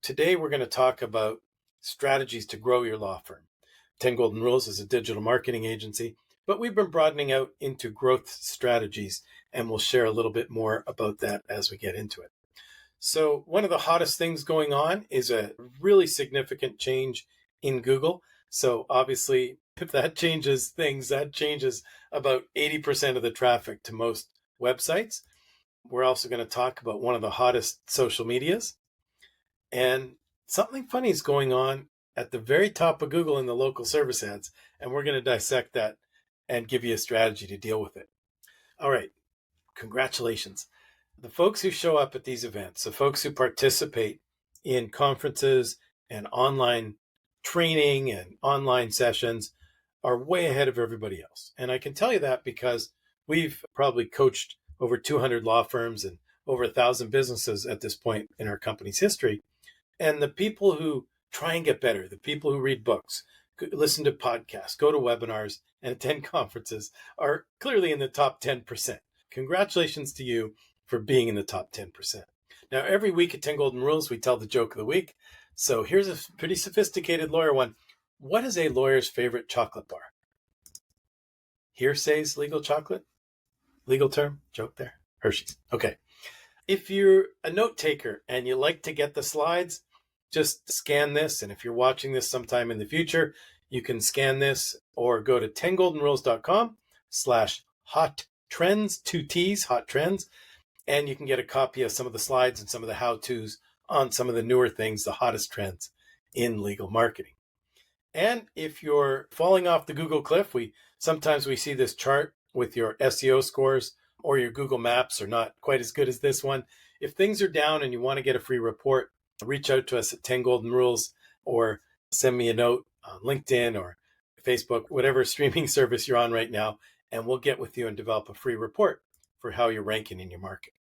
Today, we're going to talk about strategies to grow your law firm. 10 Golden Rules is a digital marketing agency, but we've been broadening out into growth strategies, and we'll share a little bit more about that as we get into it. So one of the hottest things going on is a really significant change in Google. So obviously, if that changes things, that changes about 80% of the traffic to most websites. We're also going to talk about one of the hottest social medias. And something funny is going on at the very top of Google in the local service ads. And we're going to dissect that and give you a strategy to deal with it. All right. Congratulations. The folks who show up at these events, the folks who participate in conferences and online training and online sessions are way ahead of everybody else. And I can tell you that because we've probably coached over 200 law firms and over 1,000 businesses at this point in our company's history. And the people who try and get better, the people who read books, listen to podcasts, go to webinars, and attend conferences are clearly in the top 10%. Congratulations to you for being in the top 10%. Now, every week at 10 Golden Rules, we tell the joke of the week. So here's a pretty sophisticated lawyer one. What is a lawyer's favorite chocolate bar? Hearsay's legal chocolate? Legal term? Joke there? Hershey's. Okay. If you're a note taker and you like to get the slides, just scan this. And if you're watching this sometime in the future, you can scan this or go to 10goldenrules.com/hot trends, 2 T's, hot trends. And you can get a copy of some of the slides and some of the how-tos on some of the newer things, the hottest trends in legal marketing. And if you're falling off the Google cliff, sometimes we see this chart with your SEO scores or your Google Maps are not quite as good as this one. If things are down and you want to get a free report, reach out to us at 10 Golden Rules or send me a note on LinkedIn or Facebook, whatever streaming service you're on right now, and we'll get with you and develop a free report for how you're ranking in your market.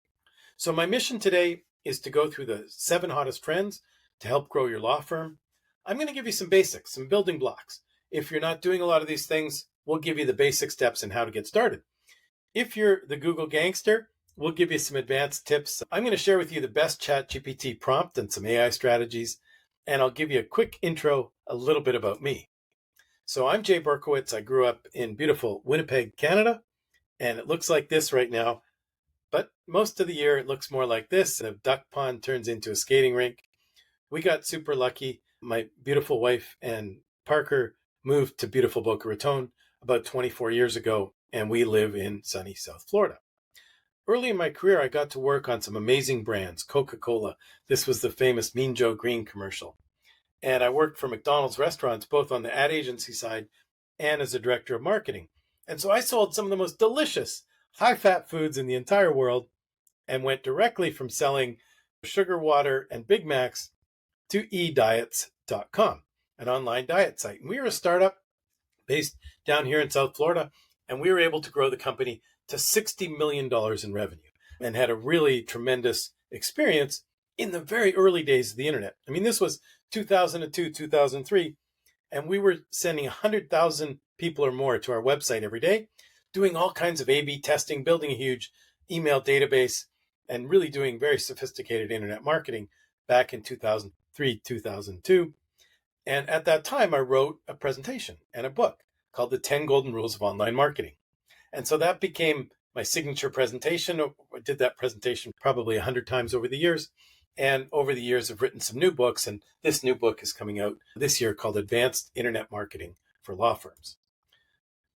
So my mission today is to go through the 7 hottest trends to help grow your law firm. I'm going to give you some basics, some building blocks. If you're not doing a lot of these things, we'll give you the basic steps in how to get started. If you're the Google gangster, we'll give you some advanced tips. I'm going to share with you the best ChatGPT prompt and some AI strategies, and I'll give you a quick intro, a little bit about me. So I'm Jay Berkowitz. I grew up in beautiful Winnipeg, Canada, and it looks like this right now. But most of the year, it looks more like this, and a duck pond turns into a skating rink. We got super lucky. My beautiful wife and Parker moved to beautiful Boca Raton about 24 years ago, and we live in sunny South Florida. Early in my career, I got to work on some amazing brands. Coca-Cola. This was the famous Mean Joe Green commercial. And I worked for McDonald's restaurants, both on the ad agency side and as a director of marketing. And so I sold some of the most delicious, high-fat foods in the entire world and went directly from selling sugar water and Big Macs to ediets.com, an online diet site. And we were a startup based down here in South Florida, and we were able to grow the company to $60 million in revenue and had a really tremendous experience in the very early days of the internet. I mean, this was 2002, 2003, and we were sending 100,000 people or more to our website every day, doing all kinds of A/B testing, building a huge email database, and really doing very sophisticated internet marketing back in 2003, 2002. And at that time, I wrote a presentation and a book called The 10 Golden Rules of Online Marketing. And so that became my signature presentation. I did that presentation probably 100 times over the years. And over the years, I've written some new books. And this new book is coming out this year called Advanced Internet Marketing for Law Firms.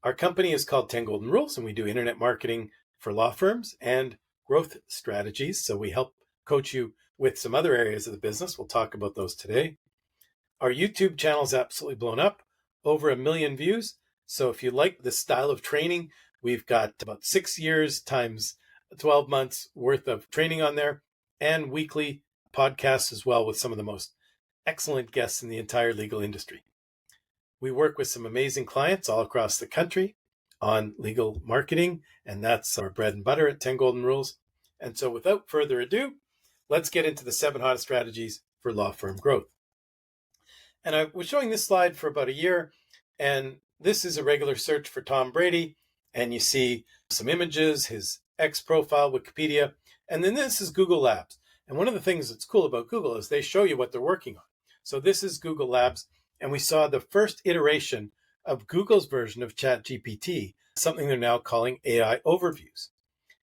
Our company is called 10 Golden Rules, and we do internet marketing for law firms and growth strategies. So we help coach you with some other areas of the business. We'll talk about those today. Our YouTube channel is absolutely blown up, over 1 million views. So if you like this style of training, we've got about 6 years times 12 months worth of training on there and weekly podcasts as well with some of the most excellent guests in the entire legal industry. We work with some amazing clients all across the country on legal marketing, and that's our bread and butter at 10 Golden Rules. And so without further ado, let's get into the 7 hottest strategies for law firm growth. And I was showing this slide for about a year, and this is a regular search for Tom Brady, and you see some images, his X profile, Wikipedia, and then this is Google Labs. And one of the things that's cool about Google is they show you what they're working on. So this is Google Labs, and we saw the first iteration of Google's version of ChatGPT, something they're now calling AI overviews.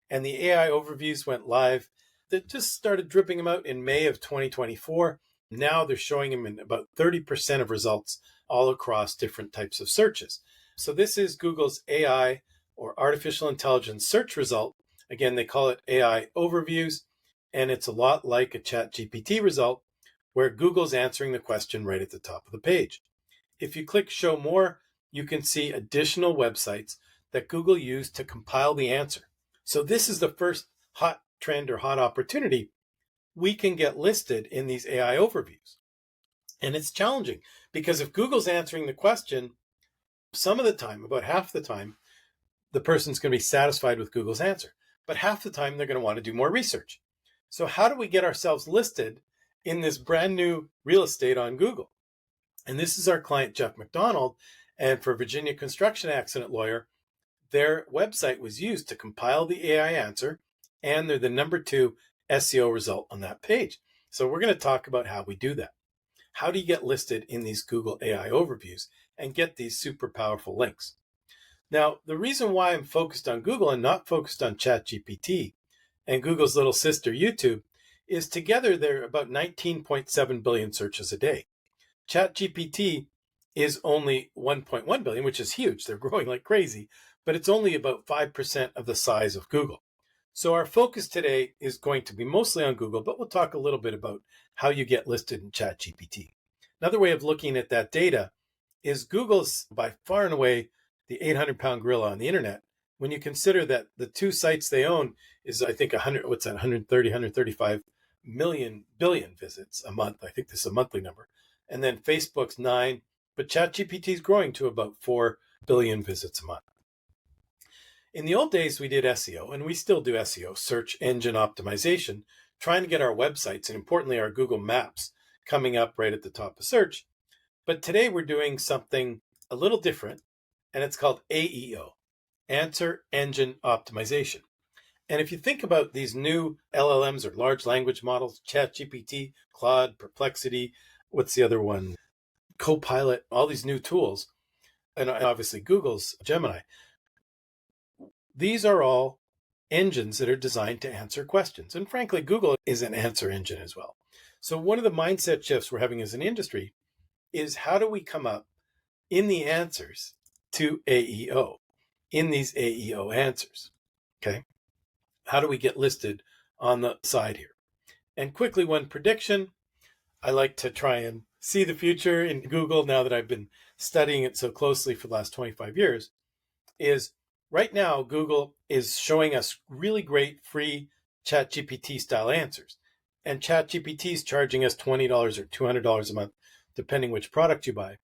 And the AI overviews went live. They just started dripping them out in May of 2024. Now they're showing them in about 30% of results all across different types of searches. So this is Google's AI or artificial intelligence search result. Again, they call it AI overviews, and it's a lot like a ChatGPT result where Google's answering the question right at the top of the page. If you click show more, you can see additional websites that Google used to compile the answer. So this is the first hot trend or hot opportunity. We can get listed in these AI overviews. And it's challenging because if Google's answering the question, some of the time, about half the time, the person's going to be satisfied with Google's answer. But half the time, they're going to want to do more research. So how do we get ourselves listed in this brand new real estate on Google? And this is our client, Jeff McDonald. And for Virginia Construction Accident Lawyer, their website was used to compile the AI answer, and they're the number 2 SEO result on that page. So we're going to talk about how we do that. How do you get listed in these Google AI overviews and get these super powerful links? Now, the reason why I'm focused on Google and not focused on ChatGPT and Google's little sister, YouTube, is together they're about 19.7 billion searches a day. ChatGPT is only 1.1 billion, which is huge. They're growing like crazy, but it's only about 5% of the size of Google. So our focus today is going to be mostly on Google, but we'll talk a little bit about how you get listed in ChatGPT. Another way of looking at that data is Google's by far and away the 800-pound gorilla on the internet. When you consider that the 2 sites they own is, I think, 135 billion visits a month. I think this is a monthly number. And then Facebook's 9, but ChatGPT is growing to about 4 billion visits a month. In the old days, we did SEO, and we still do SEO, search engine optimization, trying to get our websites and importantly our Google Maps coming up right at the top of search. But today we're doing something a little different, and it's called AEO, Answer Engine Optimization. And if you think about these new LLMs or large language models, ChatGPT, Claude, Perplexity, what's the other one? Copilot, all these new tools, and obviously Google's Gemini. These are all engines that are designed to answer questions. And frankly, Google is an answer engine as well. So one of the mindset shifts we're having as an industry is how do we come up in the answers to AEO, in these AEO answers, okay? How do we get listed on the side here? And quickly, one prediction, I like to try and see the future in Google now that I've been studying it so closely for the last 25 years, is right now, Google is showing us really great free ChatGPT style answers. And ChatGPT is charging us $20 or $200 a month, depending which product you buy.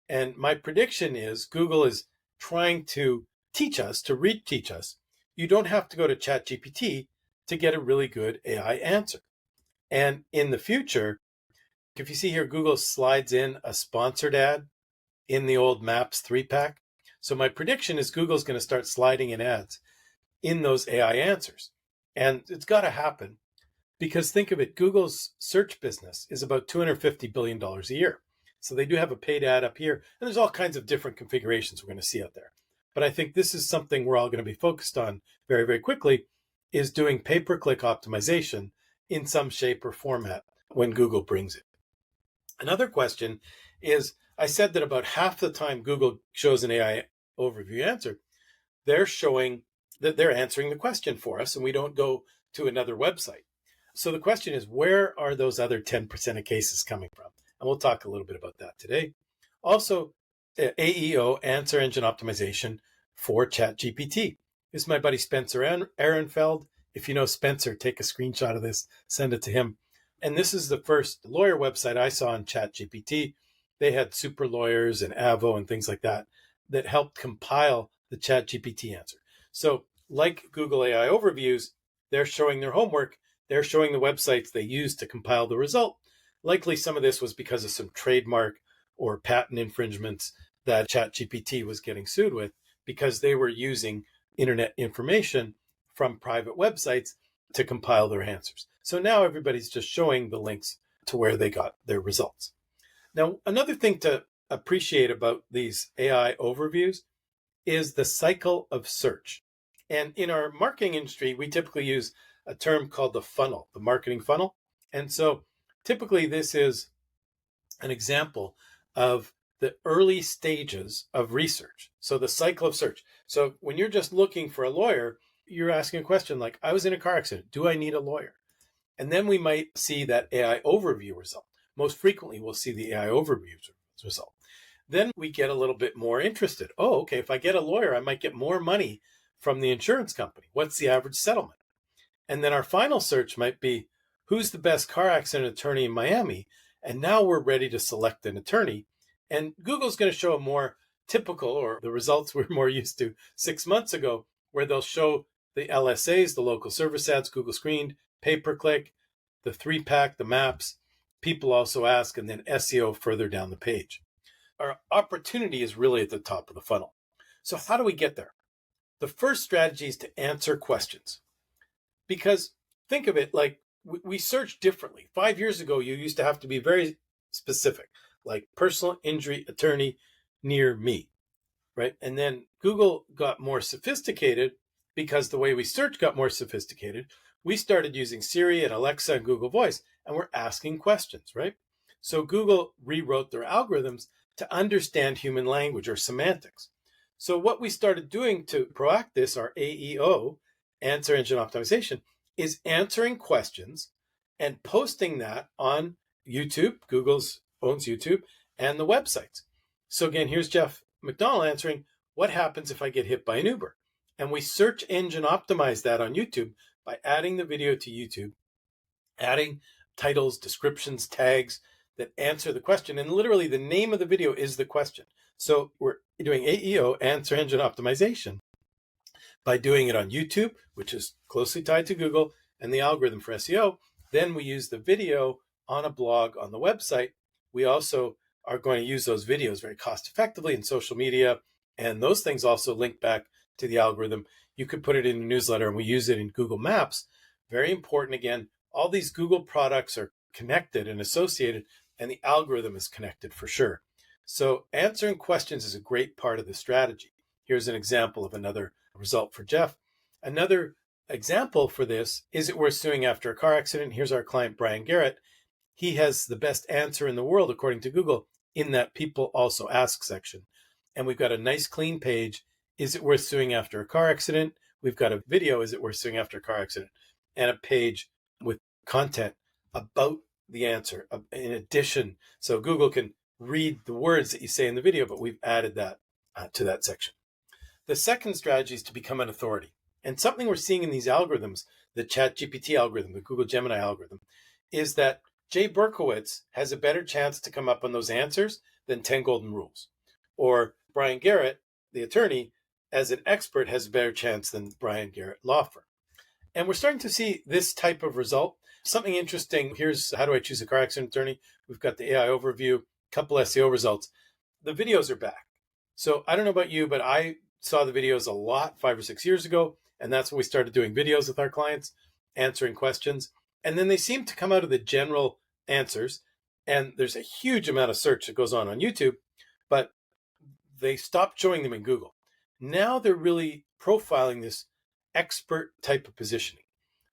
And my prediction is Google is trying to teach us, to reteach us. You don't have to go to ChatGPT to get a really good AI answer. And in the future, if you see here, Google slides in a sponsored ad in the old Maps 3-pack. So my prediction is Google's going to start sliding in ads in those AI answers. And it's got to happen because think of it, Google's search business is about $250 billion a year. So they do have a paid ad up here, and there's all kinds of different configurations we're going to see out there. But I think this is something we're all going to be focused on very, very quickly, is doing pay-per-click optimization in some shape or format when Google brings it. Another question is, I said that about half the time Google shows an AI overview answer, they're showing that they're answering the question for us, and we don't go to another website. So the question is, where are those other 10% of cases coming from? And we'll talk a little bit about that today. Also, AEO, Answer Engine Optimization for ChatGPT. This is my buddy Spencer Ehrenfeld. If you know Spencer, take a screenshot of this, send it to him. And this is the first lawyer website I saw on ChatGPT. They had super lawyers and Avo and things like that that helped compile the ChatGPT answer. So like Google AI overviews, they're showing their homework. They're showing the websites they used to compile the result. Likely some of this was because of some trademark or patent infringements that ChatGPT was getting sued with because they were using internet information from private websites to compile their answers. So now everybody's just showing the links to where they got their results. Now, another thing to appreciate about these AI overviews is the cycle of search. And in our marketing industry, we typically use a term called the funnel, the marketing funnel. And so typically this is an example of the early stages of research. So the cycle of search. So when you're just looking for a lawyer, you're asking a question like, I was in a car accident. Do I need a lawyer? And then we might see that AI overview result. Most frequently, we'll see the AI overview result. Then we get a little bit more interested. Oh, okay, if I get a lawyer, I might get more money from the insurance company. What's the average settlement? And then our final search might be, who's the best car accident attorney in Miami? And now we're ready to select an attorney. And Google's going to show a more typical, or the results we're more used to 6 months ago, where they'll show the LSAs, the local service ads, Google screened, pay-per-click, the 3-pack, the maps. People also ask, and then SEO further down the page. Our opportunity is really at the top of the funnel. So how do we get there? The first strategy is to answer questions. Because think of it like we search differently. 5 years ago, you used to have to be very specific, like personal injury attorney near me, right? And then Google got more sophisticated because the way we search got more sophisticated. We started using Siri and Alexa and Google Voice, and we're asking questions, right? So Google rewrote their algorithms to understand human language or semantics. So what we started doing to proact this, our AEO, answer engine optimization, is answering questions and posting that on YouTube. Google's owns YouTube and the websites. So again, here's Jeff McDonald answering, what happens if I get hit by an Uber? And we search engine optimize that on YouTube by adding the video to YouTube, adding titles, descriptions, tags that answer the question. And literally the name of the video is the question. So we're doing AEO, answer engine optimization, by doing it on YouTube, which is closely tied to Google and the algorithm for SEO. Then we use the video on a blog on the website. We also are going to use those videos very cost effectively in social media. And those things also link back to the algorithm. You could put it in a newsletter, and we use it in Google Maps. Very important. Again, all these Google products are connected and associated, and the algorithm is connected for sure. So answering questions is a great part of the strategy. Here's an example of another result for Jeff. Another example for this, is it worth suing after a car accident? Here's our client, Brian Garrett. He has the best answer in the world, according to Google, in that people also ask section. And we've got a nice clean page. Is it worth suing after a car accident? We've got a video, is it worth suing after a car accident? And a page with content about the answer in addition. So Google can read the words that you say in the video, but we've added that to that section. The second strategy is to become an authority. And something we're seeing in these algorithms, the ChatGPT algorithm, the Google Gemini algorithm, is that Jay Berkowitz has a better chance to come up on those answers than 10 golden rules. Or Brian Garrett, the attorney, as an expert, has a better chance than Brian Garrett law firm. And we're starting to see this type of result. Something interesting, here's how do I choose a car accident attorney? We've got the AI overview, couple SEO results. The videos are back. So I don't know about you, but I saw the videos a lot 5 or 6 years ago. And that's when we started doing videos with our clients, answering questions. And then they seem to come out of the general answers. And there's a huge amount of search that goes on YouTube, but they stopped showing them in Google. Now they're really profiling this expert type of positioning.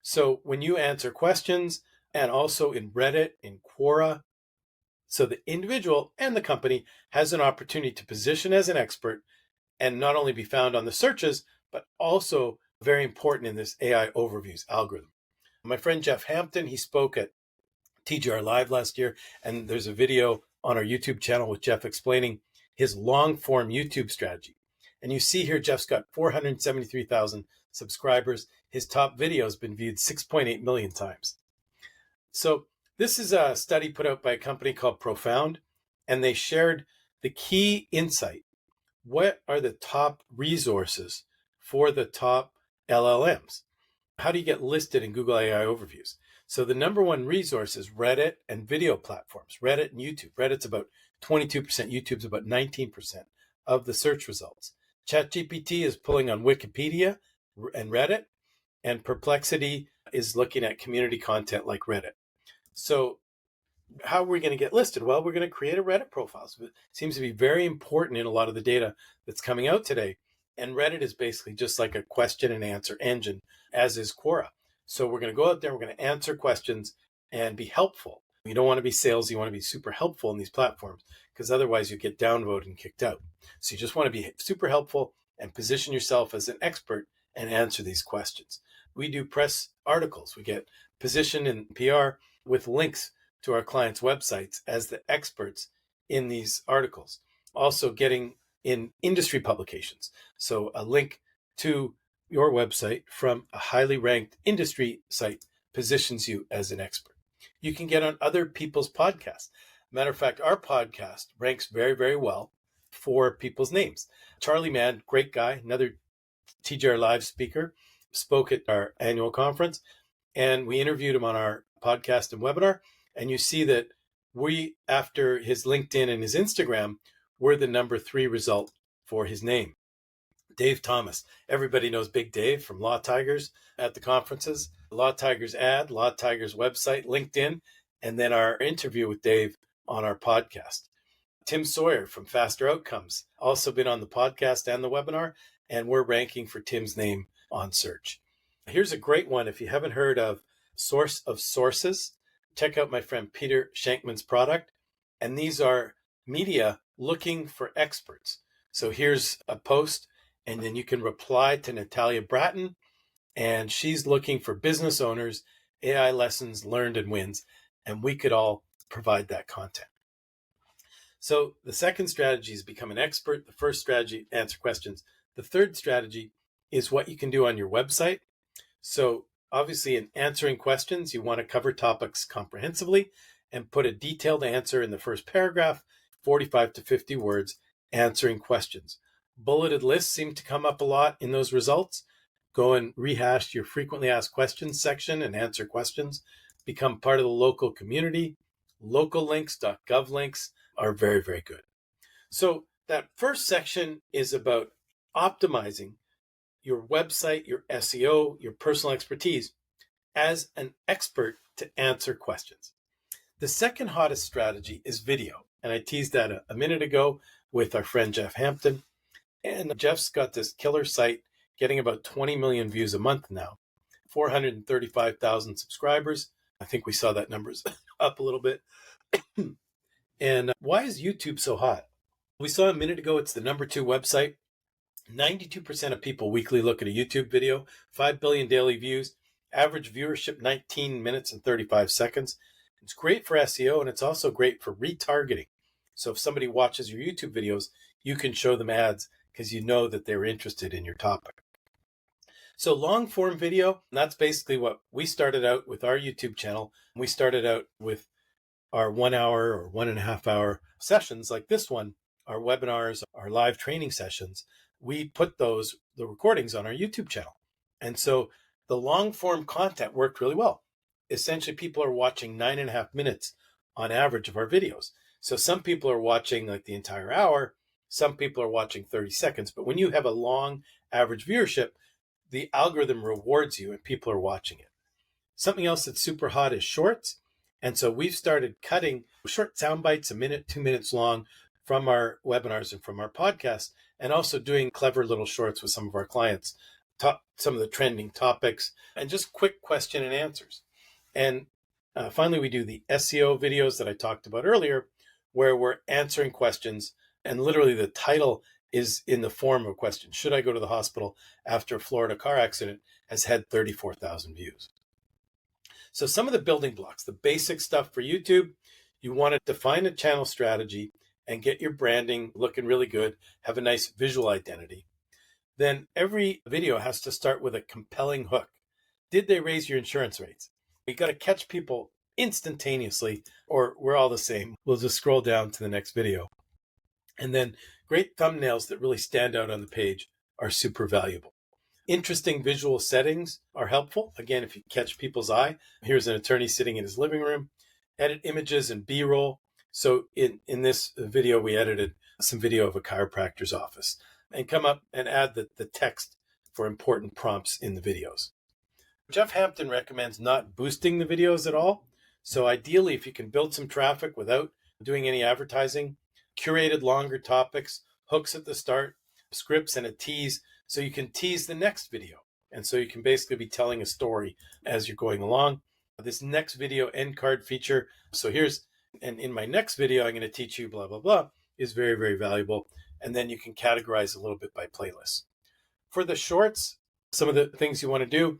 So when you answer questions, and also in Reddit, in Quora, so the individual and the company has an opportunity to position as an expert and not only be found on the searches, but also very important in this AI overviews algorithm. My friend Jeff Hampton, he spoke at TGR Live last year, and there's a video on our YouTube channel with Jeff explaining his long form YouTube strategy. And you see here, Jeff's got 473,000 subscribers. His top video has been viewed 6.8 million times. So this is a study put out by a company called Profound, and they shared the key insight. What are the top resources for the top LLMs? How do you get listed in Google AI overviews? So the number one resource is Reddit and video platforms, Reddit and YouTube. Reddit's about 22%, YouTube's about 19%. of the search results. ChatGPT is pulling on Wikipedia and Reddit, and Perplexity is looking at community content like Reddit. So how are we going to get listed? Well, we're going to create a Reddit profile. So it seems to be very important in a lot of the data that's coming out today. And Reddit is basically just like a question and answer engine, as is Quora. So we're going to go out there, we're going to answer questions and be helpful. You don't want to be salesy, you want to be super helpful in these platforms, because otherwise you get downvoted and kicked out. So you just want to be super helpful and position yourself as an expert and answer these questions. We do press articles. We get positioned in PR with links to our clients' websites as the experts in these articles. Also getting in industry publications. So a link to your website from a highly ranked industry site positions you as an expert. You can get on other people's podcasts. Matter of fact, our podcast ranks very, very well for people's names. Charlie Mann, great guy, another TGR Live speaker, spoke at our annual conference, and we interviewed him on our podcast and webinar. And you see that we, after his LinkedIn and his Instagram, we're the number 3 result for his name. Dave Thomas. Everybody knows Big Dave from Law Tigers at the conferences. Law Tigers ad, Law Tigers website, LinkedIn, and then our interview with Dave on our podcast. Tim Sawyer from Faster Outcomes, also been on the podcast and the webinar, and we're ranking for Tim's name on search. Here's a great one. If you haven't heard of Source of Sources, check out my friend Peter Shankman's product. And these are media looking for experts. So here's a post, and then you can reply to Natalia Bratton, and she's looking for business owners, AI lessons learned and wins, and we could all provide that content. So the second strategy is become an expert. The first strategy, answer questions. The third strategy is what you can do on your website. So obviously in answering questions, you want to cover topics comprehensively and put a detailed answer in the first paragraph, 45 to 50 words, answering questions. Bulleted lists seem to come up a lot in those results. Go and rehash your frequently asked questions section and answer questions. Become part of the local community. Local links, .gov links are very, very good. So that first section is about optimizing your website, your SEO, your personal expertise as an expert to answer questions. The second hottest strategy is video. And I teased that a minute ago with our friend Jeff Hampton. And Jeff's got this killer site getting about 20 million views a month now, 435,000 subscribers. I think we saw that numbers up a little bit. And why is YouTube so hot? We saw a minute ago, it's the number 2 website. 92% of people weekly look at a YouTube video, 5 billion daily views, average viewership 19 minutes and 35 seconds. It's great for SEO, and it's also great for retargeting. So if somebody watches your YouTube videos, you can show them ads because you know that they're interested in your topic. So long form video, that's basically what we started out with our YouTube channel. We started out with our 1 hour or 1.5 hour sessions like this one, our webinars, our live training sessions. We put the recordings on our YouTube channel. And so the long form content worked really well. Essentially, people are watching 9.5 minutes on average of our videos. So some people are watching like the entire hour. Some people are watching 30 seconds. But when you have a long average viewership, the algorithm rewards you and people are watching it. Something else that's super hot is shorts. And so we've started cutting short sound bites, 1 minute, 2 minutes long from our webinars and from our podcast, and also doing clever little shorts with some of our clients, some of the trending topics, and just quick question and answers. And finally, we do the SEO videos that I talked about earlier, where we're answering questions, and literally the title is in the form of a question. Should I go to the hospital after a Florida car accident has had 34,000 views? So some of the building blocks, the basic stuff for YouTube, you want to define a channel strategy and get your branding looking really good, have a nice visual identity. Then every video has to start with a compelling hook. Did they raise your insurance rates? You got to catch people instantaneously, or we're all the same. We'll just scroll down to the next video. And then great thumbnails that really stand out on the page are super valuable. Interesting visual settings are helpful. Again, if you catch people's eye, here's an attorney sitting in his living room. Edit images and B-roll. So in this video, we edited some video of a chiropractor's office, and come up and add the text for important prompts in the videos. Jeff Hampton recommends not boosting the videos at all. So ideally, if you can build some traffic without doing any advertising, curated longer topics, hooks at the start, scripts and a tease, so you can tease the next video. And so you can basically be telling a story as you're going along. This next video end card feature. So and in my next video, I'm going to teach you blah, blah, blah, is very, very valuable. And then you can categorize a little bit by playlists. For the shorts, some of the things you want to do,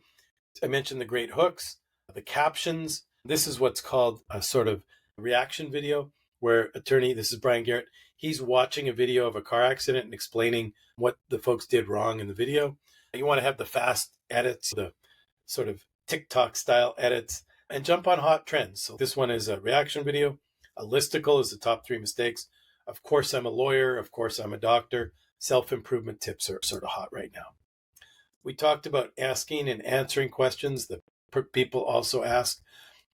I mentioned the great hooks, the captions. This is what's called a sort of reaction video where this is Brian Garrett, he's watching a video of a car accident and explaining what the folks did wrong in the video. You want to have the fast edits, the sort of TikTok style edits, and jump on hot trends. So this one is a reaction video. A listicle is the top 3 mistakes. Of course, I'm a lawyer. Of course, I'm a doctor. Self-improvement tips are sort of hot right now. We talked about asking and answering questions that people also ask.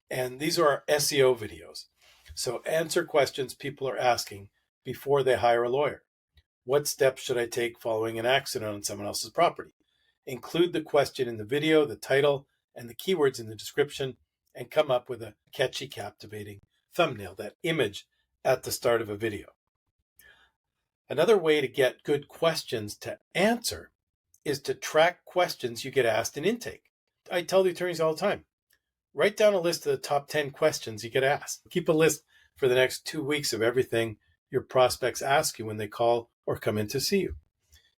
And these are our SEO videos. So answer questions people are asking before they hire a lawyer. What steps should I take following an accident on someone else's property? Include the question in the video, the title, and the keywords in the description, and come up with a catchy, captivating thumbnail, that image at the start of a video. Another way to get good questions to answer is to track questions you get asked in intake. I tell the attorneys all the time, write down a list of the top 10 questions you get asked. Keep a list for the next 2 weeks of everything your prospects ask you when they call or come in to see you.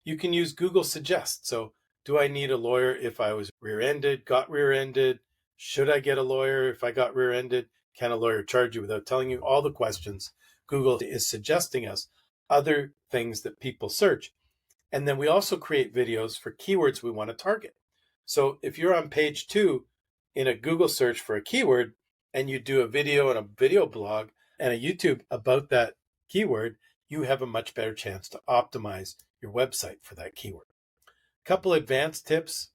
You can use Google Suggest. So, do I need a lawyer if I was rear-ended, got rear-ended? Should I get a lawyer if I got rear-ended? Can a lawyer charge you without telling you? All the questions. Google is suggesting us other things that people search. And then we also create videos for keywords we want to target. So if you're on page 2 in a Google search for a keyword and you do a video and a video blog and a YouTube about that keyword, you have a much better chance to optimize your website for that keyword. A couple advanced tips.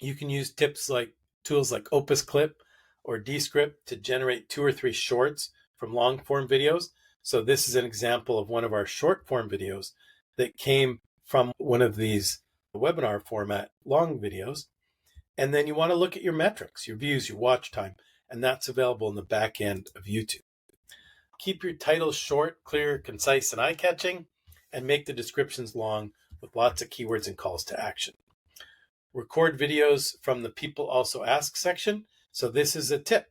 You can use tools like Opus Clip or Descript to generate 2 or 3 shorts from long form videos. So this is an example of one of our short form videos that came from one of these webinar format long videos. And then you want to look at your metrics, your views, your watch time, and that's available in the back end of YouTube. Keep your titles short, clear, concise, and eye-catching, and make the descriptions long with lots of keywords and calls to action. Record videos from the People Also Ask section. So this is a tip.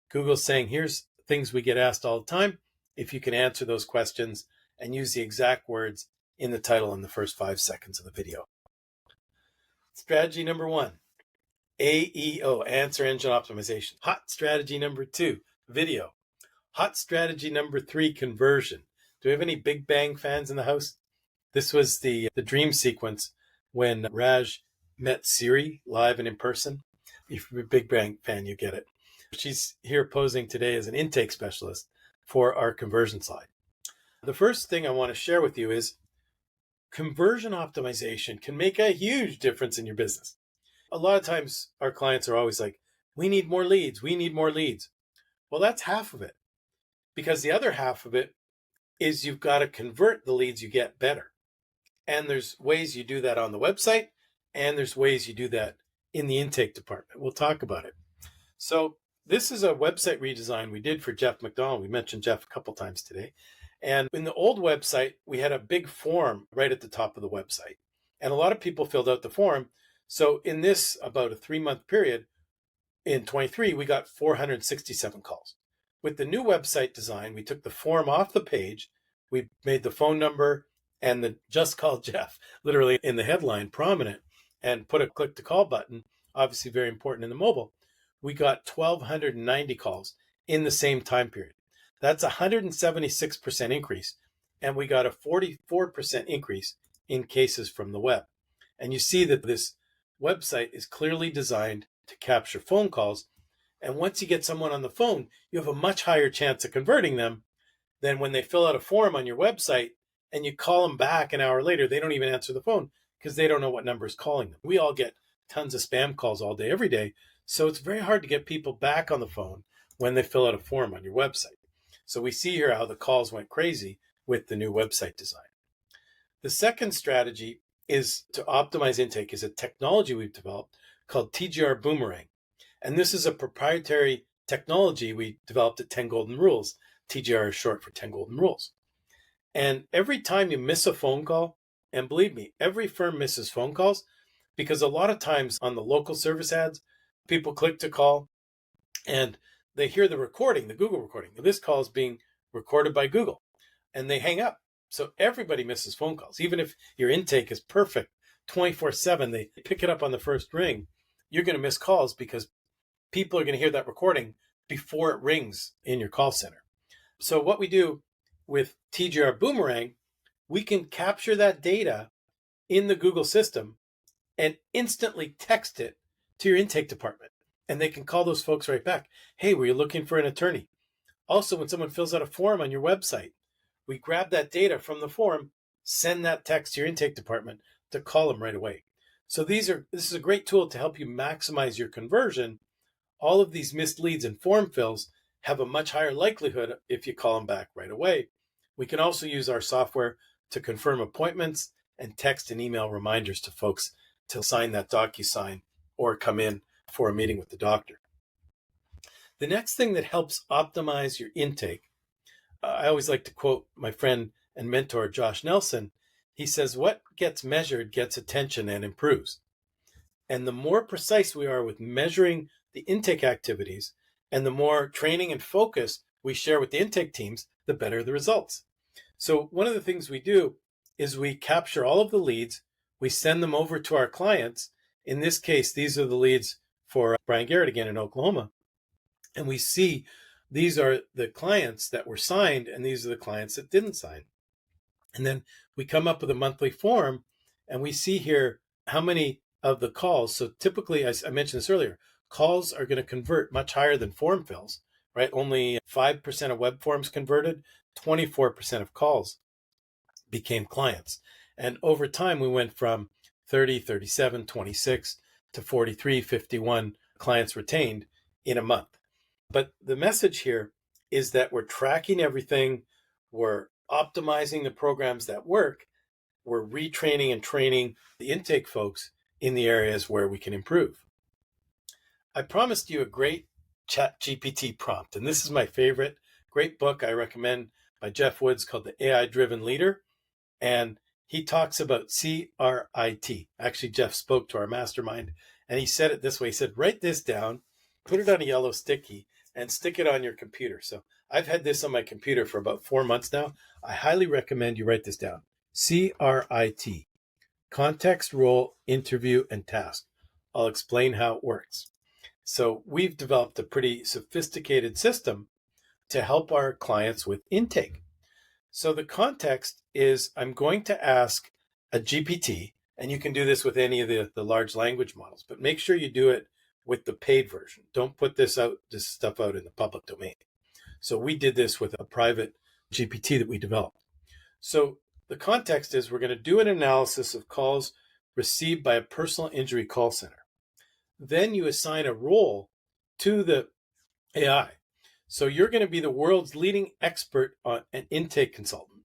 Google's saying, here's things we get asked all the time. If you can answer those questions and use the exact words in the title in the first 5 seconds of the video. Strategy number 1, AEO, answer engine optimization. Hot strategy number 2, video. Hot strategy number 3, conversion. Do we have any Big Bang fans in the house? This was the dream sequence when Raj met Siri live and in person. If you're a Big Bang fan, you get it. She's here posing today as an intake specialist for our conversion slide. The first thing I want to share with you is conversion optimization can make a huge difference in your business. A lot of times our clients are always like, we need more leads. We need more leads. Well, that's half of it, because the other half of it is you've got to convert the leads you get better. And there's ways you do that on the website, and there's ways you do that in the intake department. We'll talk about it. So this is a website redesign we did for Jeff McDonald. We mentioned Jeff a couple times today. And in the old website, we had a big form right at the top of the website. And a lot of people filled out the form. So in this about a 3-month period, in 23, we got 467 calls. With the new website design, we took the form off the page. We made the phone number and the just call Jeff literally in the headline prominent, and put a click to call button, obviously very important in the mobile. We got 1,290 calls in the same time period. That's a 176% increase. And we got a 44% increase in cases from the web. And you see that this website is clearly designed to capture phone calls. And once you get someone on the phone, you have a much higher chance of converting them than when they fill out a form on your website and you call them back an hour later. They don't even answer the phone because they don't know what number is calling them. We all get tons of spam calls all day, every day. So it's very hard to get people back on the phone when they fill out a form on your website. So we see here how the calls went crazy with the new website design. The second strategy is to optimize intake is a technology we've developed called TGR Boomerang. And this is a proprietary technology we developed at 10 Golden Rules. TGR is short for 10 Golden Rules. And every time you miss a phone call, and believe me, every firm misses phone calls because a lot of times on the local service ads, people click to call and they hear the recording, the Google recording. This call is being recorded by Google and they hang up. So everybody misses phone calls. Even if your intake is perfect 24/7, they pick it up on the first ring, you're going to miss calls because people are going to hear that recording before it rings in your call center. So what we do with TGR Boomerang, we can capture that data in the Google system and instantly text it to your intake department. And they can call those folks right back. Hey, were you looking for an attorney? Also, when someone fills out a form on your website, we grab that data from the form, send that text to your intake department to call them right away. So this is a great tool to help you maximize your conversion. All of these missed leads and form fills have a much higher likelihood if you call them back right away. We can also use our software to confirm appointments and text and email reminders to folks to sign that DocuSign or come in for a meeting with the doctor. The next thing that helps optimize your intake, I always like to quote my friend and mentor, Josh Nelson. He says, what gets measured gets attention and improves. And the more precise we are with measuring the intake activities and the more training and focus we share with the intake teams, the better the results. So one of the things we do is we capture all of the leads, we send them over to our clients. In this case, these are the leads for Brian Garrett again in Oklahoma. And we see these are the clients that were signed and these are the clients that didn't sign. And then we come up with a monthly form and we see here how many of the calls. So typically, as I mentioned this earlier, calls are going to convert much higher than form fills, right? Only 5% of web forms converted, 24% of calls became clients. And over time, we went from 30, 37, 26 to 43, 51 clients retained in a month. But the message here is that we're tracking everything. We're optimizing the programs that work. We're retraining and training the intake folks in the areas where we can improve. I promised you a great ChatGPT prompt, and this is my favorite. Great book I recommend by Jeff Woods called The AI-Driven Leader. And he talks about CRIT. Actually, Jeff spoke to our mastermind and he said it this way. He said, write this down, put it on a yellow sticky and stick it on your computer. So I've had this on my computer for about 4 months now. I highly recommend you write this down. CRIT, context, role, interview, and task. I'll explain how it works. So we've developed a pretty sophisticated system to help our clients with intake. So the context is I'm going to ask a GPT, and you can do this with any of the large language models, but make sure you do it with the paid version. Don't put this stuff out in the public domain. So we did this with a private GPT that we developed. So the context is we're going to do an analysis of calls received by a personal injury call center. Then you assign a role to the AI. So you're going to be the world's leading expert on an intake consultant.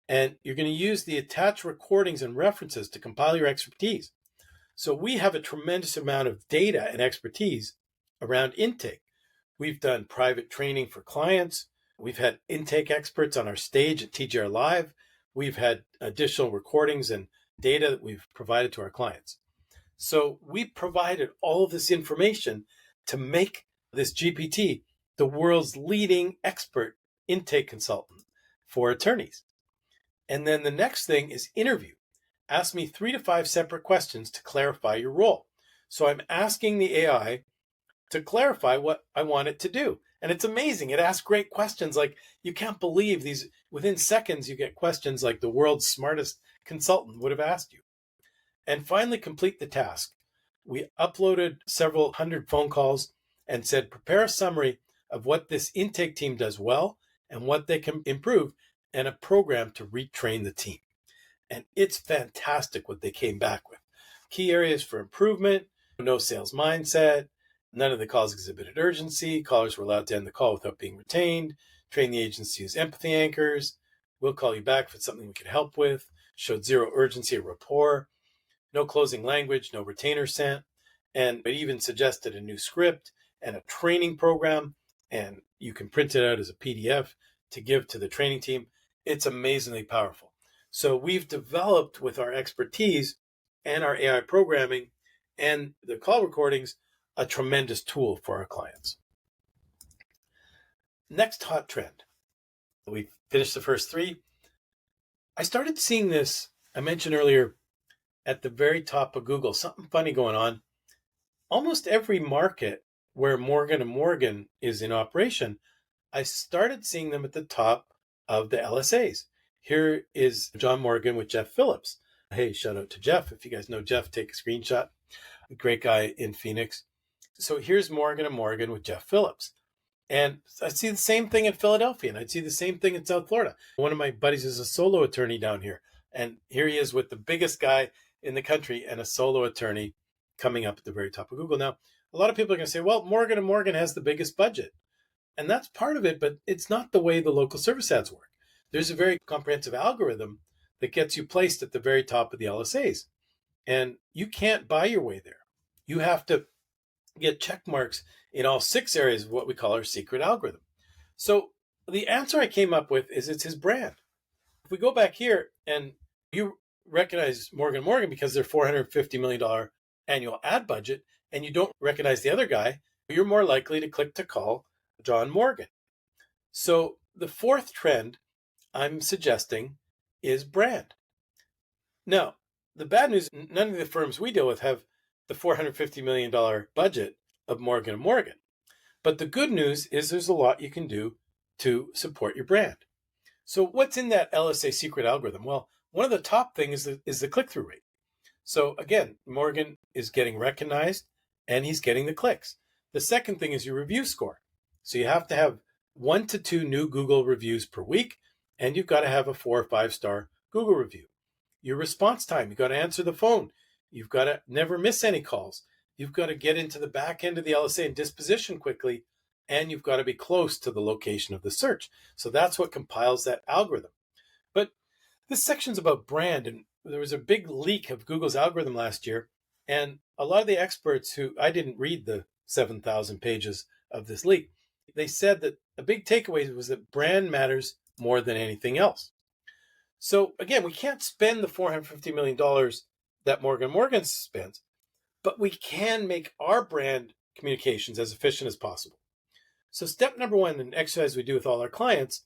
And you're going to use the attached recordings and references to compile your expertise. So we have a tremendous amount of data and expertise around intake. We've done private training for clients. We've had intake experts on our stage at TGR Live. We've had additional recordings and data that we've provided to our clients. So we provided all of this information to make this GPT the world's leading expert intake consultant for attorneys. And then the next thing is interview. Ask me 3 to 5 separate questions to clarify your role. So I'm asking the AI to clarify what I want it to do. And it's amazing. It asks great questions like, you can't believe these, within seconds, you get questions like the world's smartest consultant would have asked you. And finally, complete the task. We uploaded several hundred phone calls and said, prepare a summary of what this intake team does well and what they can improve and a program to retrain the team. And it's fantastic what they came back with. Key areas for improvement: no sales mindset, none of the calls exhibited urgency, callers were allowed to end the call without being retained, train the agency to use empathy anchors. We'll call you back if it's something we can help with. Showed zero urgency or rapport, no closing language, no retainer sent. And it even suggested a new script and a training program. And you can print it out as a PDF to give to the training team. It's amazingly powerful. So we've developed with our expertise and our AI programming and the call recordings a tremendous tool for our clients. Next hot trend. We finished the first three. I started seeing this, I mentioned earlier, at the very top of Google, something funny going on. Almost every market where Morgan & Morgan is in operation, I started seeing them at the top of the LSAs. Here is John Morgan with Jeff Phillips. Hey, shout out to Jeff. If you guys know Jeff, take a screenshot. A great guy in Phoenix. So here's Morgan & Morgan with Jeff Phillips. And I see the same thing in Philadelphia, and I'd see the same thing in South Florida. One of my buddies is a solo attorney down here. And here he is with the biggest guy in the country and a solo attorney coming up at the very top of Google. Now, a lot of people are going to say, well, Morgan & Morgan has the biggest budget. And that's part of it, but it's not the way the local service ads work. There's a very comprehensive algorithm that gets you placed at the very top of the LSAs. And you can't buy your way there. You have to get check marks in all 6 areas of what we call our secret algorithm. So the answer I came up with is it's his brand. If we go back here and you recognize Morgan & Morgan because they're $450 million annual ad budget, and you don't recognize the other guy, you're more likely to click to call John Morgan. So the fourth trend I'm suggesting is brand. Now, the bad news, none of the firms we deal with have the $450 million budget of Morgan & Morgan. But the good news is there's a lot you can do to support your brand. So what's in that LSA secret algorithm? Well, one of the top things is the click-through rate. So again, Morgan is getting recognized and he's getting the clicks. The second thing is your review score. So you have to have 1 to 2 new Google reviews per week, and you've got to have a 4 or 5 star Google review. Your response time, you've got to answer the phone. You've got to never miss any calls. You've got to get into the back end of the LSA and disposition quickly, and you've got to be close to the location of the search. So that's what compiles that algorithm. But this section's about brand, and there was a big leak of Google's algorithm last year, and a lot of the experts who, I didn't read the 7,000 pages of this leak, they said that a big takeaway was that brand matters more than anything else. So again, we can't spend the $450 million that Morgan & Morgan spends, but we can make our brand communications as efficient as possible. So step number 1, an exercise we do with all our clients,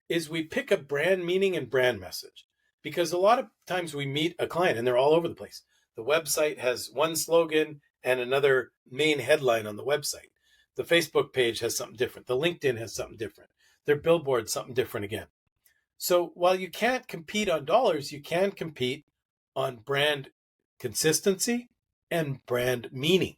is we pick a brand meaning and brand message. Because a lot of times we meet a client and they're all over the place. The website has one slogan and another main headline on the website. The Facebook page has something different. The LinkedIn has something different. Their billboard, something different again. So while you can't compete on dollars, you can compete on brand consistency and brand meaning.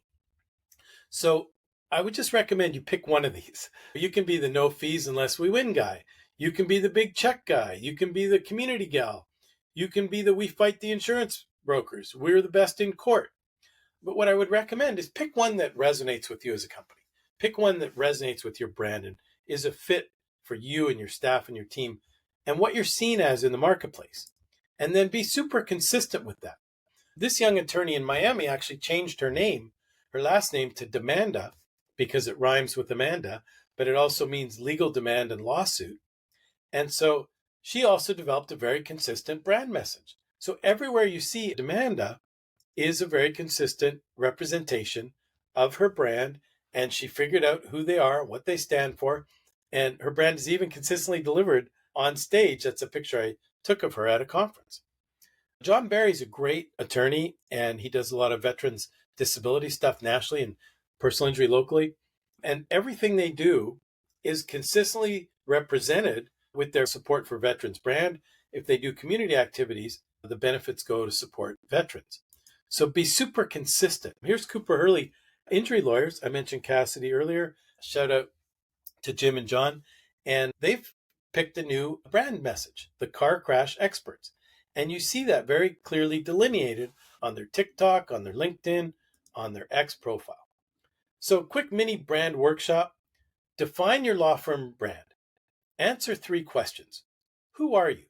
So I would just recommend you pick one of these. You can be the no fees unless we win guy. You can be the big check guy. You can be the community gal. You can be the we fight the insurance brokers. We're the best in court. But what I would recommend is pick one that resonates with you as a company. Pick one that resonates with your brand and is a fit for you and your staff and your team and what you're seen as in the marketplace. And then be super consistent with that. This young attorney in Miami actually changed her name, her last name, to Demanda because it rhymes with Amanda, but it also means legal demand and lawsuit. And so she also developed a very consistent brand message. So everywhere you see Demanda is a very consistent representation of her brand, and she figured out who they are, what they stand for, and her brand is even consistently delivered on stage. That's a picture I took of her at a conference. John Barry's a great attorney, and he does a lot of veterans disability stuff nationally and personal injury locally. And everything they do is consistently represented with their support for veterans brand. If they do community activities, the benefits go to support veterans. So be super consistent. Here's Cooper Hurley, injury lawyers. I mentioned Cassidy earlier. Shout out to Jim and John. And they've picked a new brand message, the car crash experts. And you see that very clearly delineated on their TikTok, on their LinkedIn, on their X profile. So quick mini brand workshop. Define your law firm brand. Answer 3 questions. Who are you?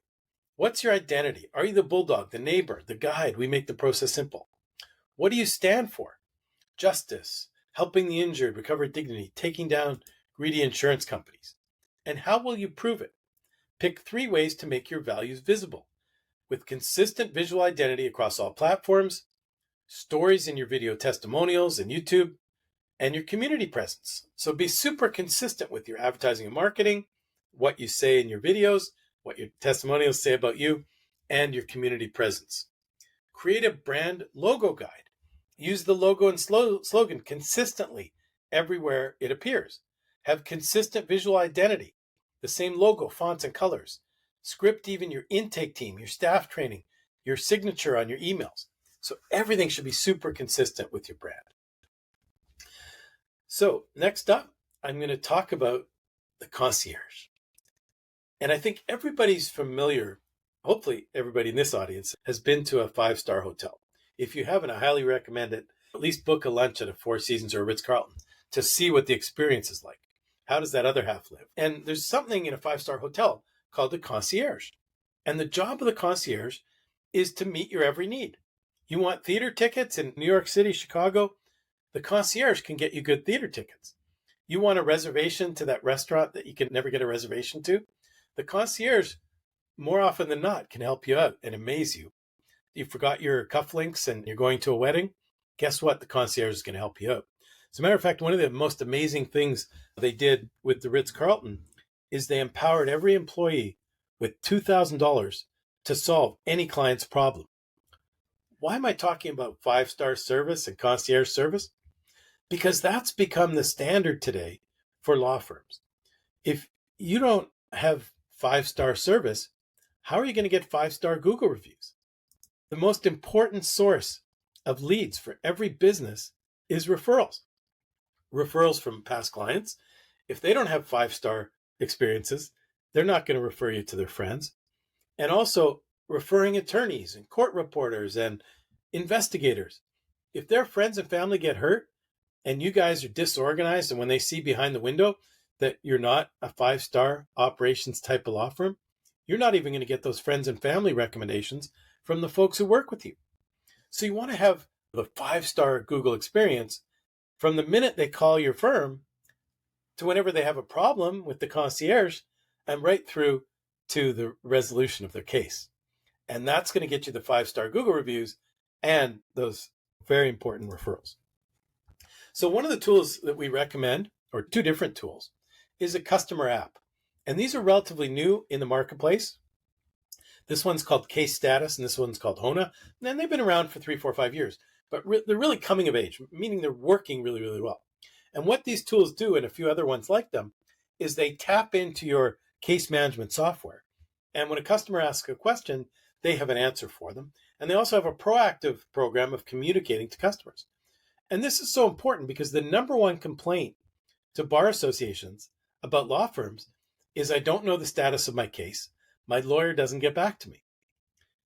What's your identity? Are you the bulldog, the neighbor, the guide? We make the process simple. What do you stand for? Justice, helping the injured recover dignity, taking down greedy insurance companies. And how will you prove it? Pick 3 ways to make your values visible with consistent visual identity across all platforms, stories in your video testimonials and YouTube, and your community presence. So be super consistent with your advertising and marketing, what you say in your videos, what your testimonials say about you, and your community presence. Create a brand logo guide. Use the logo and slogan consistently everywhere it appears. Have consistent visual identity, the same logo, fonts, and colors. Script even your intake team, your staff training, your signature on your emails. So everything should be super consistent with your brand. So next up, I'm going to talk about the concierge. And I think everybody's familiar, hopefully everybody in this audience has been to a 5-star hotel. If you haven't, I highly recommend it. At least book a lunch at a Four Seasons or a Ritz-Carlton to see what the experience is like. How does that other half live? And there's something in a 5-star hotel called the concierge. And the job of the concierge is to meet your every need. You want theater tickets in New York City, Chicago? The concierge can get you good theater tickets. You want a reservation to that restaurant that you can never get a reservation to? The concierge, more often than not, can help you out and amaze you. You forgot your cufflinks and you're going to a wedding? Guess what? The concierge is going to help you out. As a matter of fact, one of the most amazing things they did with the Ritz-Carlton is they empowered every employee with $2,000 to solve any client's problem. Why am I talking about 5-star service and concierge service? Because that's become the standard today for law firms. If you don't have 5-star service, how are you going to get 5-star Google reviews? The most important source of leads for every business is referrals. Referrals from past clients. If they don't have 5-star experiences, they're not going to refer you to their friends. And also referring attorneys and court reporters and investigators. If their friends and family get hurt and you guys are disorganized, and when they see behind the window that you're not a 5-star operations type of law firm, you're not even going to get those friends and family recommendations from the folks who work with you. So you want to have the 5-star Google experience from the minute they call your firm to whenever they have a problem with the concierge and right through to the resolution of their case. And that's going to get you the 5-star Google reviews and those very important referrals. So one of the tools that we recommend, or 2 different tools, is a customer app. And these are relatively new in the marketplace. This one's called Case Status and this one's called Hona. And they've been around for 3, 4, 5 years, but they're really coming of age, meaning they're working really, really well. And what these tools do, and a few other ones like them, is they tap into your case management software. And when a customer asks a question, they have an answer for them. And they also have a proactive program of communicating to customers. And this is so important because the number one complaint to bar associations about law firms is I don't know the status of my case. My lawyer doesn't get back to me.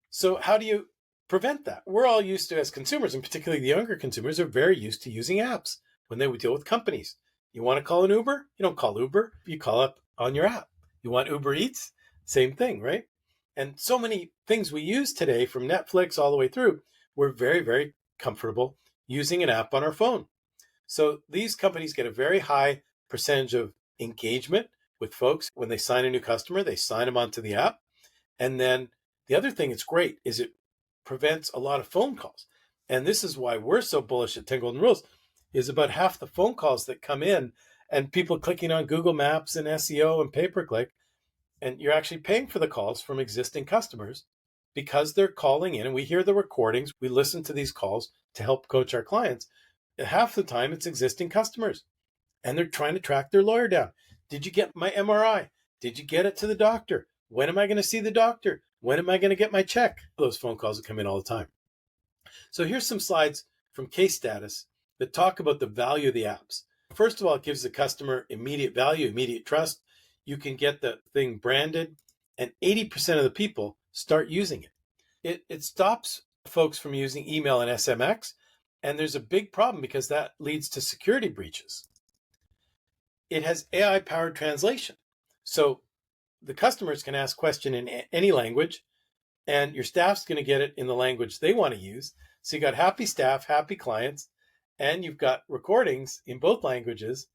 So how do you prevent that? We're all used to, as consumers, and particularly the younger consumers, are very used to using apps when they would deal with companies. You want to call an Uber? You don't call Uber. You call up on your app. You want Uber Eats? Same thing, right? And so many things we use today, from Netflix all the way through, we're very, very comfortable using an app on our phone. So these companies get a very high percentage of engagement with folks. When they sign a new customer, they sign them onto the app. And then the other thing that's great is it prevents a lot of phone calls. And this is why we're so bullish at 10 Golden Rules, is about half the phone calls that come in and people clicking on Google Maps and SEO and pay-per-click. And you're actually paying for the calls from existing customers because they're calling in, and we hear the recordings. We listen to these calls to help coach our clients. Half the time it's existing customers and they're trying to track their lawyer down. Did you get my MRI? Did you get it to the doctor? When am I going to see the doctor? When am I going to get my check? Those phone calls that come in all the time. So here's some slides from Case Status that talk about the value of the apps. First of all, it gives the customer immediate value, immediate trust. You can get the thing branded, and 80% of the people start using it. It stops folks from using email and SMX, and there's a big problem because that leads to security breaches. It has AI-powered translation. So the customers can ask question in any language, and your staff's going to get it in the language they want to use. So you got happy staff, happy clients, and you've got recordings in both languages,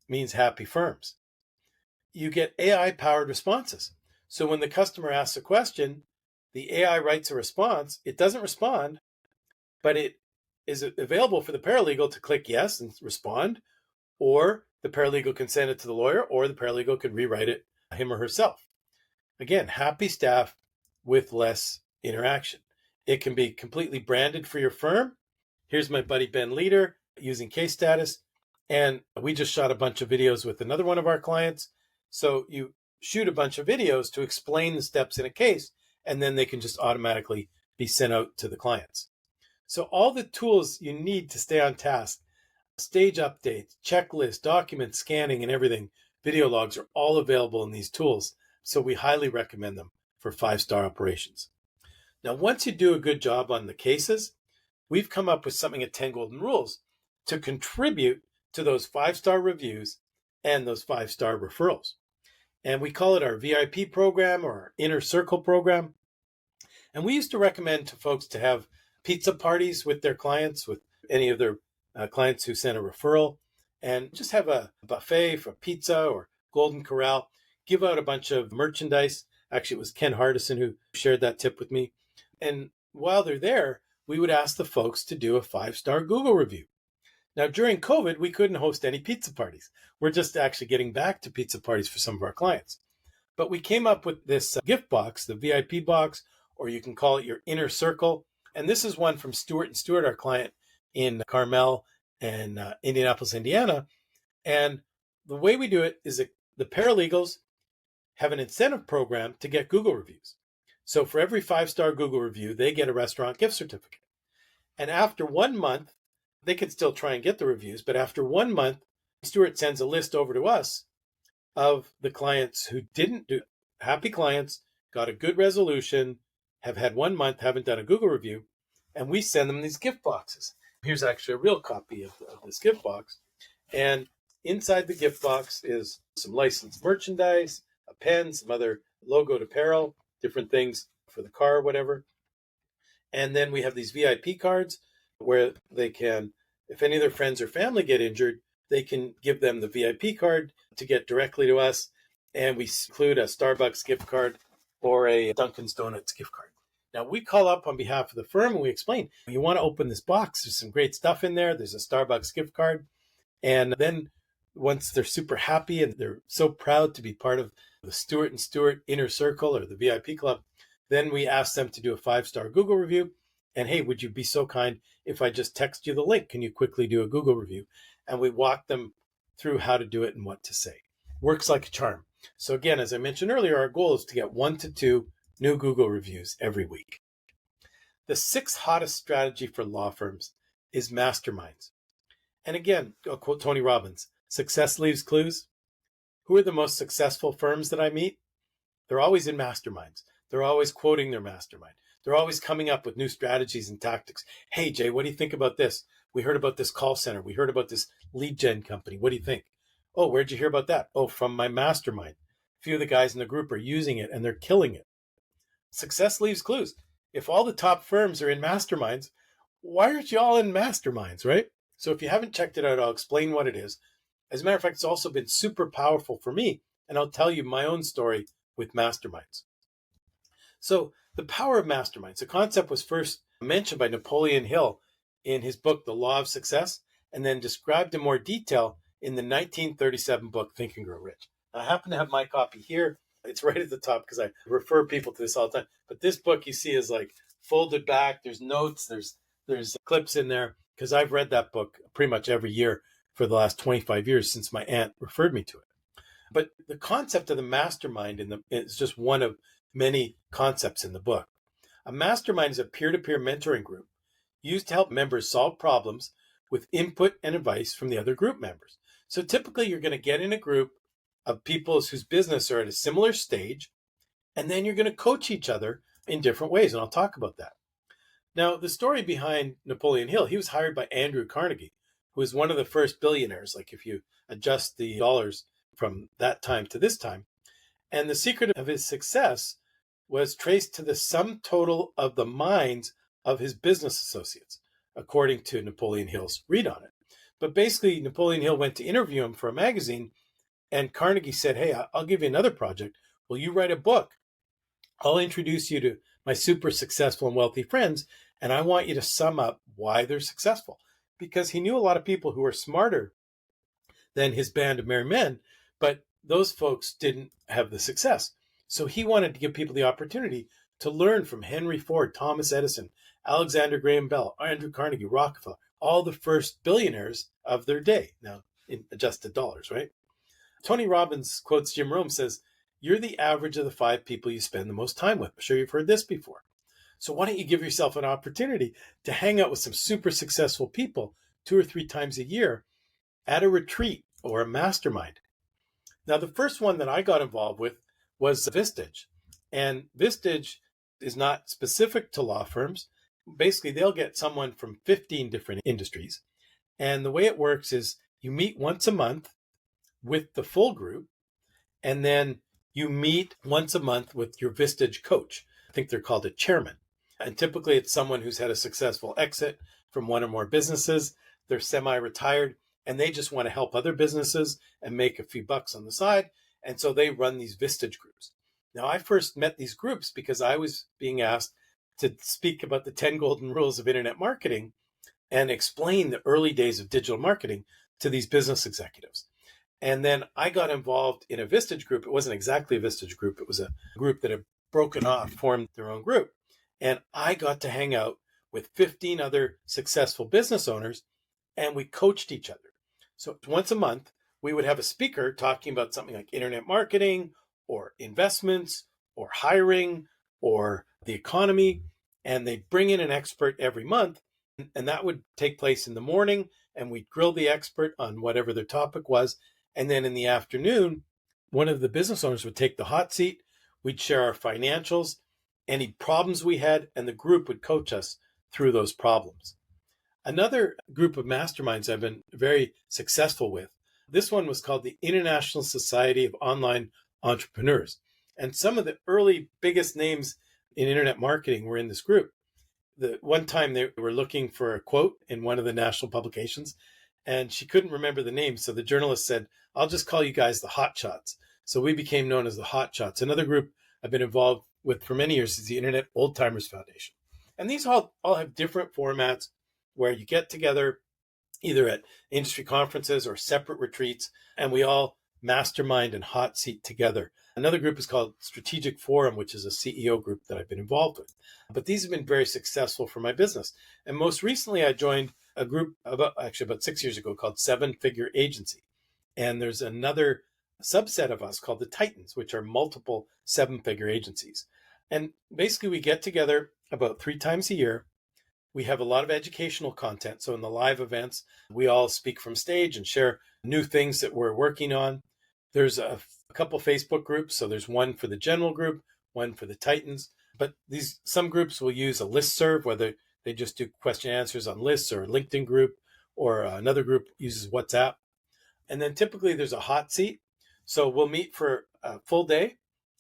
means happy firms. You get AI-powered responses. So when the customer asks a question, the AI writes a response. It doesn't respond, but it is available for the paralegal to click yes and respond, or the paralegal can send it to the lawyer, or the paralegal can rewrite it him or herself. Again, happy staff with less interaction. It can be completely branded for your firm. Here's my buddy Ben Leader using Case Status, and we just shot a bunch of videos with another one of our clients. So you shoot a bunch of videos to explain the steps in a case, and then they can just automatically be sent out to the clients. So all the tools you need to stay on task, stage updates, checklist, document scanning, and everything, video logs are all available in these tools. So we highly recommend them for 5-star operations. Now, once you do a good job on the cases, we've come up with something at 10 Golden Rules to contribute to those 5-star reviews and those 5-star referrals. And we call it our VIP program or our Inner Circle program. And we used to recommend to folks to have pizza parties with their clients, with any of their clients who sent a referral, and just have a buffet for pizza or Golden Corral, give out a bunch of merchandise. Actually, it was Ken Hardison who shared that tip with me. And while they're there, we would ask the folks to do a 5-star Google review. Now, during COVID, we couldn't host any pizza parties. We're just actually getting back to pizza parties for some of our clients. But we came up with this gift box, the VIP box, or you can call it your Inner Circle. And this is one from Stewart & Stewart, our client in Carmel and Indianapolis, Indiana. And the way we do it is that the paralegals have an incentive program to get Google reviews. So for every 5-star Google review, they get a restaurant gift certificate. And after 1 month, they can still try and get the reviews, but after 1 month, Stewart sends a list over to us of the clients who didn't do, happy clients, got a good resolution, have had 1 month, haven't done a Google review, and we send them these gift boxes. Here's actually a real copy of this gift box. And inside the gift box is some licensed merchandise, a pen, some other logoed apparel, different things for the car or whatever. And then we have these VIP cards where they can, if any of their friends or family get injured, they can give them the VIP card to get directly to us. And we include a Starbucks gift card or a Dunkin' Donuts gift card. Now, we call up on behalf of the firm and we explain, you want to open this box. There's some great stuff in there. There's a Starbucks gift card. And then once they're super happy and they're so proud to be part of the Stewart & Stewart Inner Circle or the VIP Club, then we ask them to do a 5-star Google review. And hey, would you be so kind if I just text you the link? Can you quickly do a Google review? And we walk them through how to do it and what to say. Works like a charm. So again, as I mentioned earlier, our goal is to get 1 to 2 new Google reviews every week. The 6th hottest strategy for law firms is Masterminds. And again, I'll quote Tony Robbins, success leaves clues. Who are the most successful firms that I meet? They're always in Masterminds. They're always quoting their mastermind. They're always coming up with new strategies and tactics. Hey, Jay, what do you think about this? We heard about this call center. We heard about this lead gen company. What do you think? Oh, where'd you hear about that? Oh, from my mastermind. A few of the guys in the group are using it and they're killing it. Success leaves clues. If all the top firms are in masterminds, why aren't you all in masterminds, right? So if you haven't checked it out, I'll explain what it is. As a matter of fact, it's also been super powerful for me, and I'll tell you my own story with masterminds. So the power of masterminds, the concept was first mentioned by Napoleon Hill in his book, The Law of Success, and then described in more detail in the 1937 book, Think and Grow Rich. Now, I happen to have my copy here. It's right at the top because I refer people to this all the time. But this book you see is like folded back. There's notes, there's clips in there because I've read that book pretty much every year for the last 25 years since my aunt referred me to it. But the concept of the mastermind is just one of many concepts in the book. A mastermind is a peer-to-peer mentoring group used to help members solve problems with input and advice from the other group members. So typically you're going to get in a group of people whose business are at a similar stage, and then you're going to coach each other in different ways, and I'll talk about that. Now, the story behind Napoleon Hill, he was hired by Andrew Carnegie, who was one of the first billionaires, like if you adjust the dollars from that time to this time. And the secret of his success was traced to the sum total of the minds of his business associates, according to Napoleon Hill's read on it. But basically, Napoleon Hill went to interview him for a magazine, and Carnegie said, "Hey, I'll give you another project. Will you write a book? I'll introduce you to my super successful and wealthy friends, and I want you to sum up why they're successful." Because he knew a lot of people who were smarter than his band of merry men, but those folks didn't have the success. So he wanted to give people the opportunity to learn from Henry Ford, Thomas Edison, Alexander Graham Bell, Andrew Carnegie, Rockefeller, all the first billionaires of their day. Now, in adjusted dollars, right? Tony Robbins quotes Jim Rome, says, "You're the average of the 5 people you spend the most time with." I'm sure you've heard this before. So why don't you give yourself an opportunity to hang out with some super successful people 2 or 3 times a year at a retreat or a mastermind? Now, the first one that I got involved with was Vistage. And Vistage is not specific to law firms. Basically, they'll get someone from 15 different industries. And the way it works is you meet once a month with the full group, and then you meet once a month with your Vistage coach. I think they're called a chairman. And typically it's someone who's had a successful exit from one or more businesses. They're semi-retired, and they just want to help other businesses and make a few bucks on the side. And so they run these Vistage groups. Now, I first met these groups because I was being asked to speak about the 10 golden rules of internet marketing and explain the early days of digital marketing to these business executives. And then I got involved in a Vistage group. It wasn't exactly a Vistage group. It was a group that had broken off, formed their own group. And I got to hang out with 15 other successful business owners, and we coached each other. So once a month, we would have a speaker talking about something like internet marketing or investments or hiring or the economy. And they'd bring in an expert every month. And that would take place in the morning. And we'd grill the expert on whatever their topic was. And then in the afternoon, one of the business owners would take the hot seat. We'd share our financials, any problems we had, and the group would coach us through those problems. Another group of masterminds I've been very successful with, this one was called the International Society of Online Entrepreneurs. And some of the early biggest names in internet marketing were in this group. The one time they were looking for a quote in one of the national publications, and she couldn't remember the name. So the journalist said, "I'll just call you guys the Hot Shots." So we became known as the Hot Shots. Another group I've been involved with for many years is the Internet Old Timers Foundation. And these all have different formats where you get together either at industry conferences or separate retreats, and we all mastermind and hot seat together. Another group is called Strategic Forum, which is a CEO group that I've been involved with. But these have been very successful for my business. And most recently, I joined a group about 6 years ago called 7-Figure Agency. And there's another subset of us called the Titans, which are multiple 7-figure agencies. And basically, we get together about 3 times a year. We have a lot of educational content. So in the live events, we all speak from stage and share new things that we're working on. There's a couple Facebook groups. So there's one for the general group, one for the Titans. But some groups will use a listserv, whether they just do question and answers on lists or a LinkedIn group, or another group uses WhatsApp. And then typically there's a hot seat. So we'll meet for a full day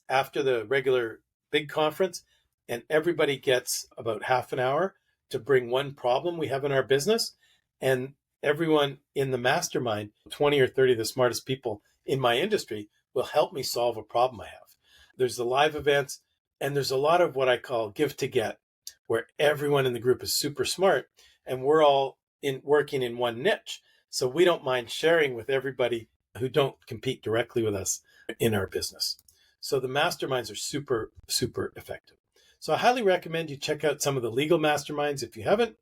after the regular big conference, and everybody gets about half an hour to bring one problem we have in our business. And everyone in the mastermind, 20 or 30 of the smartest people in my industry, will help me solve a problem I have. There's the live events, and there's a lot of what I call give to get, where everyone in the group is super smart, and we're all working in one niche. So we don't mind sharing with everybody who don't compete directly with us in our business. So the masterminds are super, super effective. So I highly recommend you check out some of the legal masterminds if you haven't.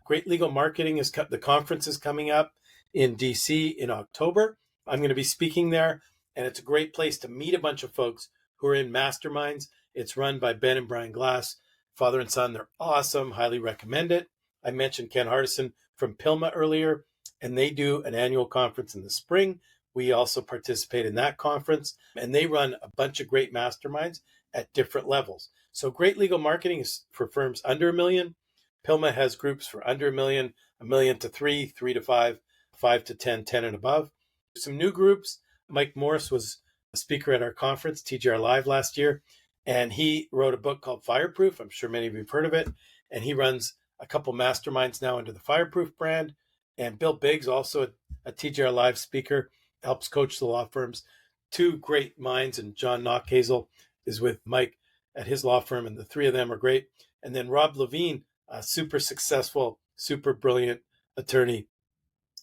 Great Legal Marketing the conference is coming up in DC in October. I'm going to be speaking there, and it's a great place to meet a bunch of folks who are in masterminds. It's run by Ben and Brian Glass, father and son. They're awesome. Highly recommend it. I mentioned Ken Hardison from Pilma earlier, and they do an annual conference in the spring. We also participate in that conference, and they run a bunch of great masterminds at different levels. So Great Legal Marketing is for firms under $1 million. Pilma has groups for under $1 million, $1 million to 3, 3 to 5, 5 to 10, 10 and above. Some new groups. Mike Morris was a speaker at our conference, TGR Live, last year. And he wrote a book called Fireproof. I'm sure many of you have heard of it. And he runs a couple masterminds now under the Fireproof brand. And Bill Biggs, also a TGR Live speaker, helps coach the law firms. Two great minds, and John Knockhazel is with Mike at his law firm, and the three of them are great. And then Rob Levine, a super successful, super brilliant attorney,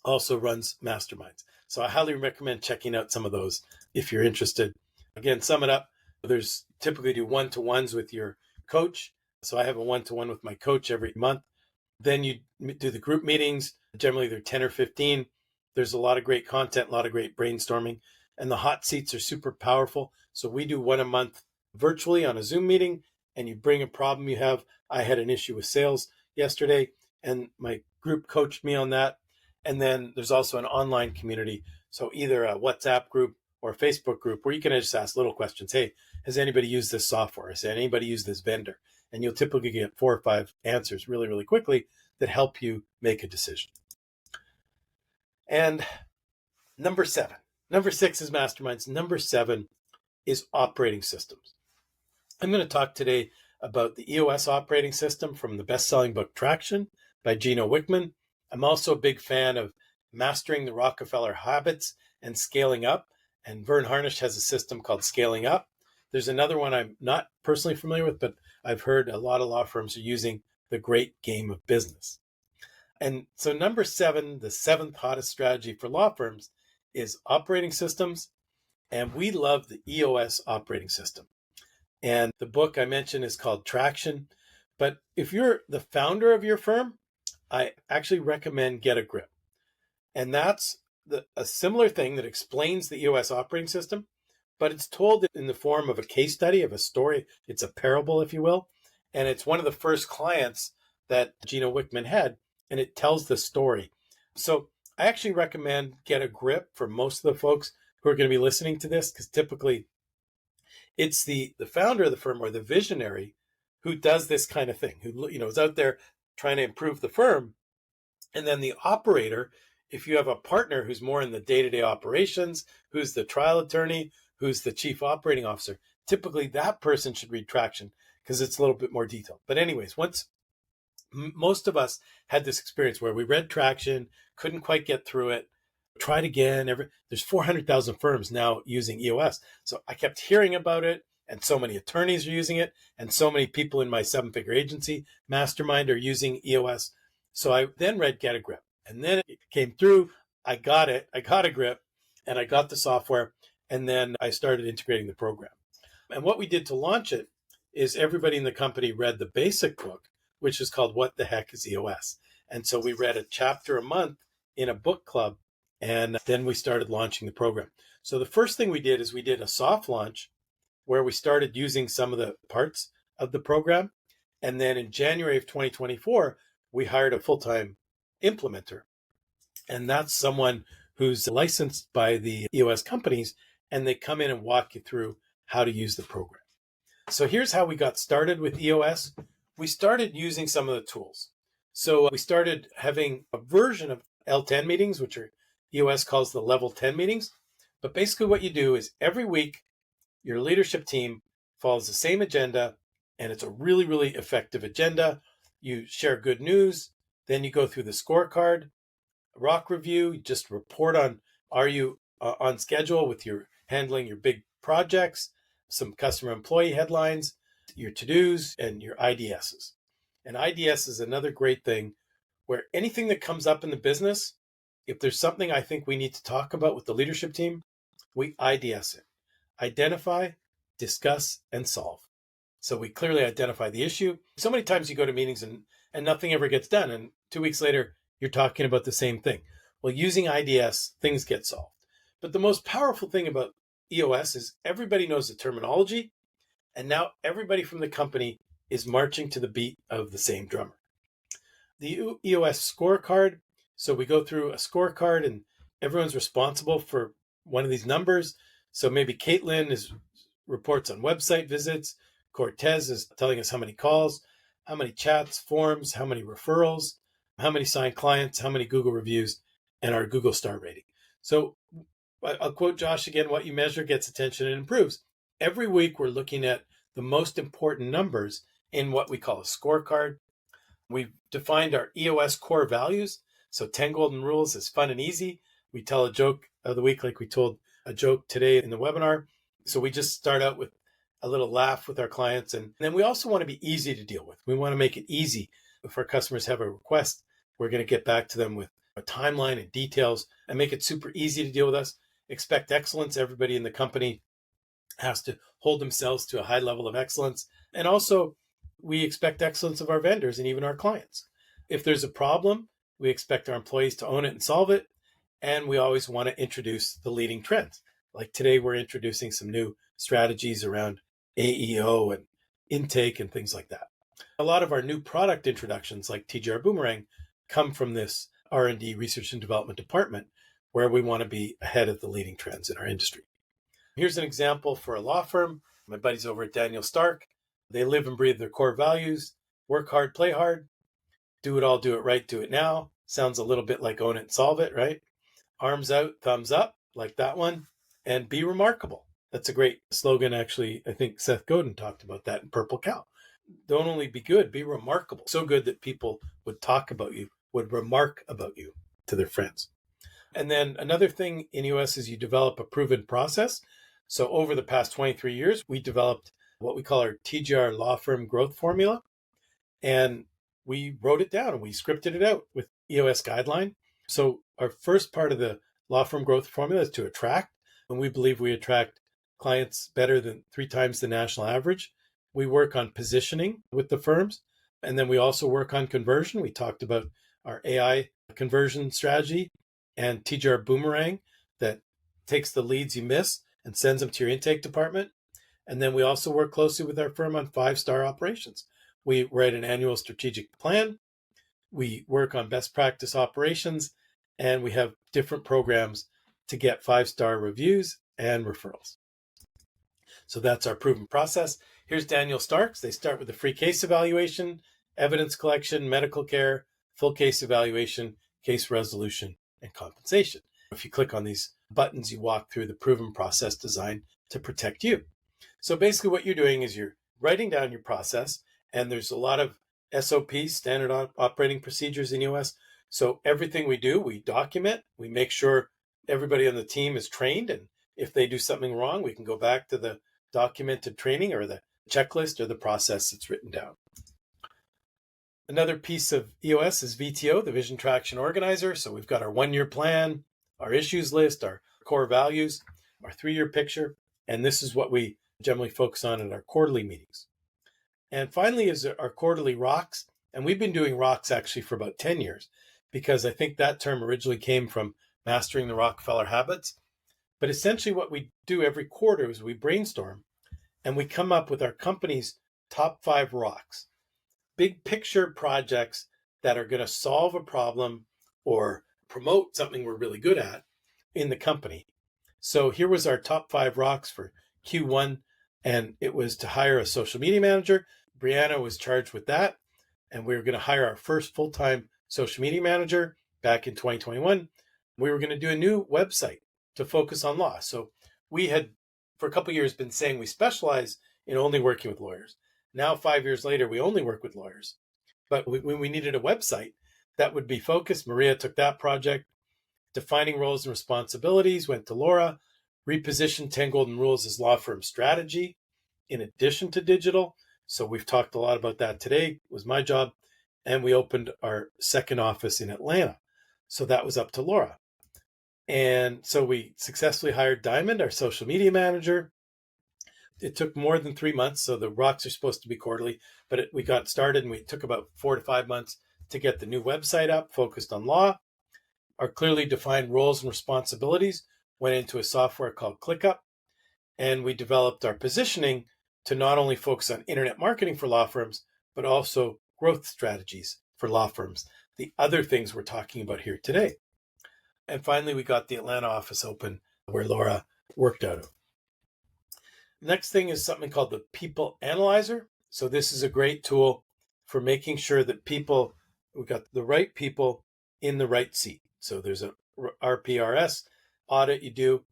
also runs Masterminds. So I highly recommend checking out some of those if you're interested. Again, sum it up. There's typically do one-to-ones with your coach. So I have a one-to-one with my coach every month. Then you do the group meetings. Generally, they're 10 or 15. There's a lot of great content, a lot of great brainstorming. And the hot seats are super powerful. So we do one a month virtually on a Zoom meeting, and you bring a problem you have. I had an issue with sales yesterday, and my group coached me on that. And then there's also an online community. So either a WhatsApp group or a Facebook group where you can just ask little questions. Hey, has anybody used this software? Has anybody used this vendor? And you'll typically get 4 or 5 answers really, really quickly that help you make a decision. And number 7. Number 6 is Masterminds. Number 7 is operating systems. I'm going to talk today about the EOS operating system from the best-selling book Traction by Gino Wickman. I'm also a big fan of Mastering the Rockefeller Habits and Scaling Up. And Vern Harnish has a system called Scaling Up. There's another one I'm not personally familiar with, but I've heard a lot of law firms are using The Great Game of Business. And so number 7, the 7th hottest strategy for law firms is operating systems. And we love the EOS operating system. And the book I mentioned is called Traction. But if you're the founder of your firm, I actually recommend Get a Grip. And that's a similar thing that explains the EOS operating system, but it's told in the form of a case study, of a story. It's a parable, if you will. And it's one of the first clients that Gino Wickman had, and it tells the story. So I actually recommend Get a Grip for most of the folks who are going to be listening to this, because typically it's the founder of the firm or the visionary who does this kind of thing, who is out there trying to improve the firm. And then the operator, if you have a partner who's more in the day-to-day operations, who's the trial attorney, who's the chief operating officer, typically that person should read Traction because it's a little bit more detailed. But anyways, most of us had this experience where we read Traction, couldn't quite get through it, tried again. There's 400,000 firms now using EOS. So I kept hearing about it, and so many attorneys are using it, and so many people in my 7-figure agency mastermind are using EOS. So I then read Get a Grip, and then it came through. I got it. I got a grip, and I got the software, and then I started integrating the program. And what we did to launch it is everybody in the company read the basic book, which is called What the Heck is EOS? And so we read a chapter a month in a book club, and then we started launching the program. So the first thing we did is we did a soft launch where we started using some of the parts of the program. And then in January of 2024, we hired a full-time implementer. And that's someone who's licensed by the EOS companies, and they come in and walk you through how to use the program. So here's how we got started with EOS. We started using some of the tools. So we started having a version of L10 meetings, which are EOS calls the level 10 meetings. But basically what you do is every week, your leadership team follows the same agenda, and it's a really, really effective agenda. You share good news, then you go through the scorecard, rock review, you just report on, are you on schedule with your handling your big projects, some customer employee headlines, your to-dos, and your IDSs. And IDS is another great thing where anything that comes up in the business, if there's something I think we need to talk about with the leadership team, we IDS it. Identify, discuss, and solve. So we clearly identify the issue. So many times you go to meetings and nothing ever gets done. And 2 weeks later, you're talking about the same thing. Well, using IDS, things get solved. But the most powerful thing about EOS is everybody knows the terminology. And now everybody from the company is marching to the beat of the same drummer. The EOS scorecard. So we go through a scorecard and everyone's responsible for one of these numbers. So maybe Caitlin reports on website visits. Cortez is telling us how many calls, how many chats, forms, how many referrals, how many signed clients, how many Google reviews, and our Google star rating. So I'll quote Josh again, what you measure gets attention and improves. Every week, we're looking at the most important numbers in what we call a scorecard. We've defined our EOS core values. So 10 golden rules is fun and easy. We tell a joke of the week, like we told a joke today in the webinar. So we just start out with a little laugh with our clients. And then we also want to be easy to deal with. We want to make it easy. If our customers have a request, we're going to get back to them with a timeline and details and make it super easy to deal with us. Expect excellence. Everybody in the company has to hold themselves to a high level of excellence. And also, we expect excellence of our vendors and even our clients. If there's a problem, we expect our employees to own it and solve it. And we always want to introduce the leading trends. Like today, we're introducing some new strategies around AEO and intake and things like that. A lot of our new product introductions, like TGR Boomerang, come from this R&D, research and development department, where we want to be ahead of the leading trends in our industry. Here's an example for a law firm. My buddies over at Daniel Stark. They live and breathe their core values: work hard, play hard, do it all, do it right, do it now. Sounds a little bit like own it and solve it, right? Arms out, thumbs up, like that one. And be remarkable. That's a great slogan. Actually, I think Seth Godin talked about that in Purple Cow. Don't only be good, be remarkable. So good that people would talk about you, would remark about you to their friends. And then another thing in EOS is you develop a proven process. So over the past 23 years, we developed what we call our TGR law firm growth formula. And we wrote it down and we scripted it out with EOS guideline. So our first part of the law firm growth formula is to attract. And we believe we attract clients better than 3 times the national average. We work on positioning with the firms. And then we also work on conversion. We talked about our AI conversion strategy and TGR Boomerang that takes the leads you miss and sends them to your intake department. And then we also work closely with our firm on 5-star operations. We write an annual strategic plan. We work on best practice operations, and we have different programs to get 5-star reviews and referrals. So that's our proven process. Here's Daniel Stark's. They start with a free case evaluation, evidence collection, medical care, full case evaluation, case resolution, and compensation. If you click on these buttons, you walk through the proven process designed to protect you. So basically what you're doing is you're writing down your process, and there's a lot of SOPs, standard operating procedures in EOS. So everything we do, we document, we make sure everybody on the team is trained. And if they do something wrong, we can go back to the documented training or the checklist or the process that's written down. Another piece of EOS is VTO, the Vision Traction Organizer. So we've got our 1-year plan, our issues list, our core values, our 3-year picture. And this is what we generally focus on in our quarterly meetings. And finally is our quarterly rocks. And we've been doing rocks actually for about 10 years, because I think that term originally came from mastering the Rockefeller habits. But essentially what we do every quarter is we brainstorm and we come up with our company's top 5 rocks, big picture projects that are going to solve a problem or promote something we're really good at in the company. So here was our top 5 rocks for Q1, and it was to hire a social media manager. Brianna was charged with that, and we were going to hire our first full-time social media manager back in 2021. We were going to do a new website to focus on law. So we had, for a couple of years, been saying we specialize in only working with lawyers. Now, 5 years later, we only work with lawyers. But when we needed a website that would be focused, Maria took that project. Defining roles and responsibilities went to Laura. Repositioned 10 Golden Rules as law firm strategy in addition to digital. So we've talked a lot about that today. It was my job. And we opened our second office in Atlanta. So that was up to Laura. And so we successfully hired Diamond, our social media manager. It took more than 3 months. So the rocks are supposed to be quarterly, but we got started and we took about 4 to 5 months to get the new website up, focused on law. Our clearly defined roles and responsibilities went into a software called ClickUp. And we developed our positioning to not only focus on internet marketing for law firms, but also growth strategies for law firms, the other things we're talking about here today. And finally, we got the Atlanta office open where Laura worked out of. Next thing is something called the People Analyzer. So this is a great tool for making sure that we got the right people in the right seat. So there's a RPRS, audit you do.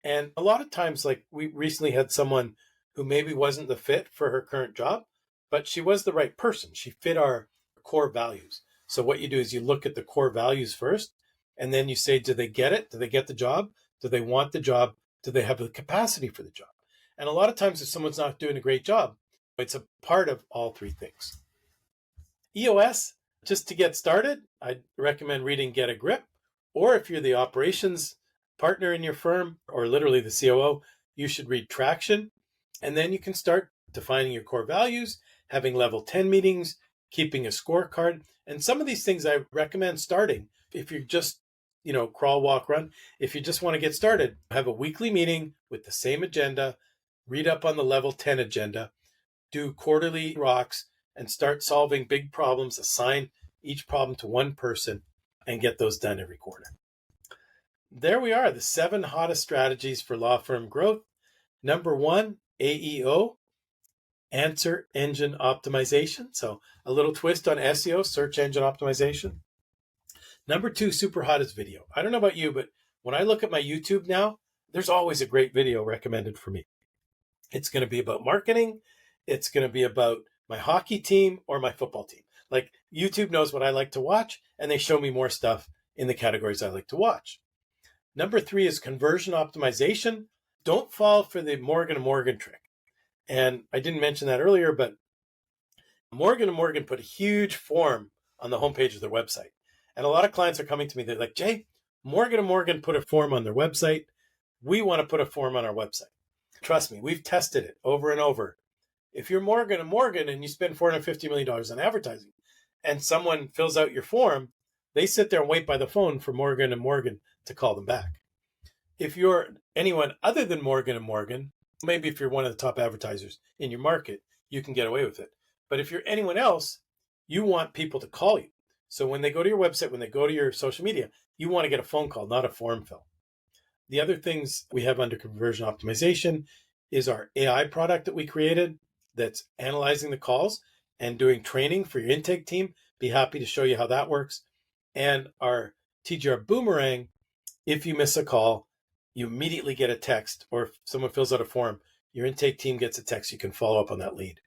And a lot of times, like we recently had someone who maybe wasn't the fit for her current job, but she was the right person. She fit our core values. So what you do is you look at the core values first, and then you say, do they get it? Do they get the job? Do they want the job? Do they have the capacity for the job? And a lot of times if someone's not doing a great job, it's a part of all three things. EOS, just to get started, I'd recommend reading Get a Grip. Or if you're the operations partner in your firm, or literally the COO, you should read Traction. And then you can start defining your core values, having level 10 meetings, keeping a scorecard. And some of these things I recommend starting if you're just, crawl, walk, run. If you just want to get started, have a weekly meeting with the same agenda, read up on the level 10 agenda, do quarterly rocks, and start solving big problems, assign each problem to one person, and get those done every quarter. There we are, the 7 hottest strategies for law firm growth. Number 1, AEO, answer engine optimization. So a little twist on SEO, search engine optimization. Number 2, super hot is video. I don't know about you, but when I look at my YouTube now, there's always a great video recommended for me. It's going to be about marketing. It's going to be about my hockey team or my football team. Like YouTube knows what I like to watch, and they show me more stuff in the categories I like to watch. Number 3 is conversion optimization. Don't fall for the Morgan & Morgan trick. And I didn't mention that earlier, but Morgan & Morgan put a huge form on the homepage of their website. And a lot of clients are coming to me. They're like, Jay, Morgan & Morgan put a form on their website. We want to put a form on our website. Trust me, we've tested it over and over. If you're Morgan & Morgan and you spend $450 million on advertising and someone fills out your form, they sit there and wait by the phone for Morgan & Morgan to call them back. If you're anyone other than Morgan & Morgan, maybe if you're one of the top advertisers in your market, you can get away with it. But if you're anyone else, you want people to call you. So when they go to your website, when they go to your social media, you want to get a phone call, not a form fill. The other things we have under conversion optimization is our AI product that we created that's analyzing the calls and doing training for your intake team. Be happy to show you how that works. And our TGR Boomerang, if you miss a call, you immediately get a text, or if someone fills out a form, your intake team gets a text. You can follow up on that lead.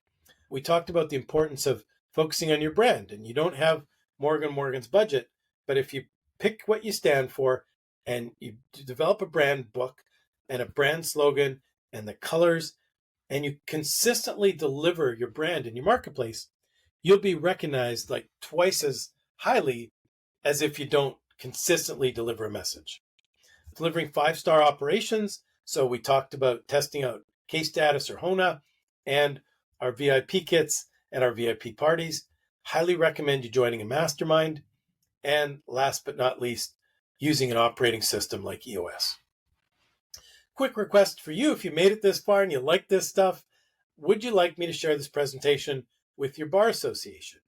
We talked about the importance of focusing on your brand, and you don't have Morgan & Morgan's budget, but if you pick what you stand for and you develop a brand book and a brand slogan and the colors, and you consistently deliver your brand in your marketplace, you'll be recognized like twice as highly as if you don't consistently deliver a message. Delivering 5-star operations. So we talked about testing out Case Status or Hona and our VIP kits and our VIP parties. Highly recommend you joining a mastermind. And last but not least, using an operating system like EOS. Quick request for you, if you made it this far and you like this stuff, would you like me to share this presentation with your bar association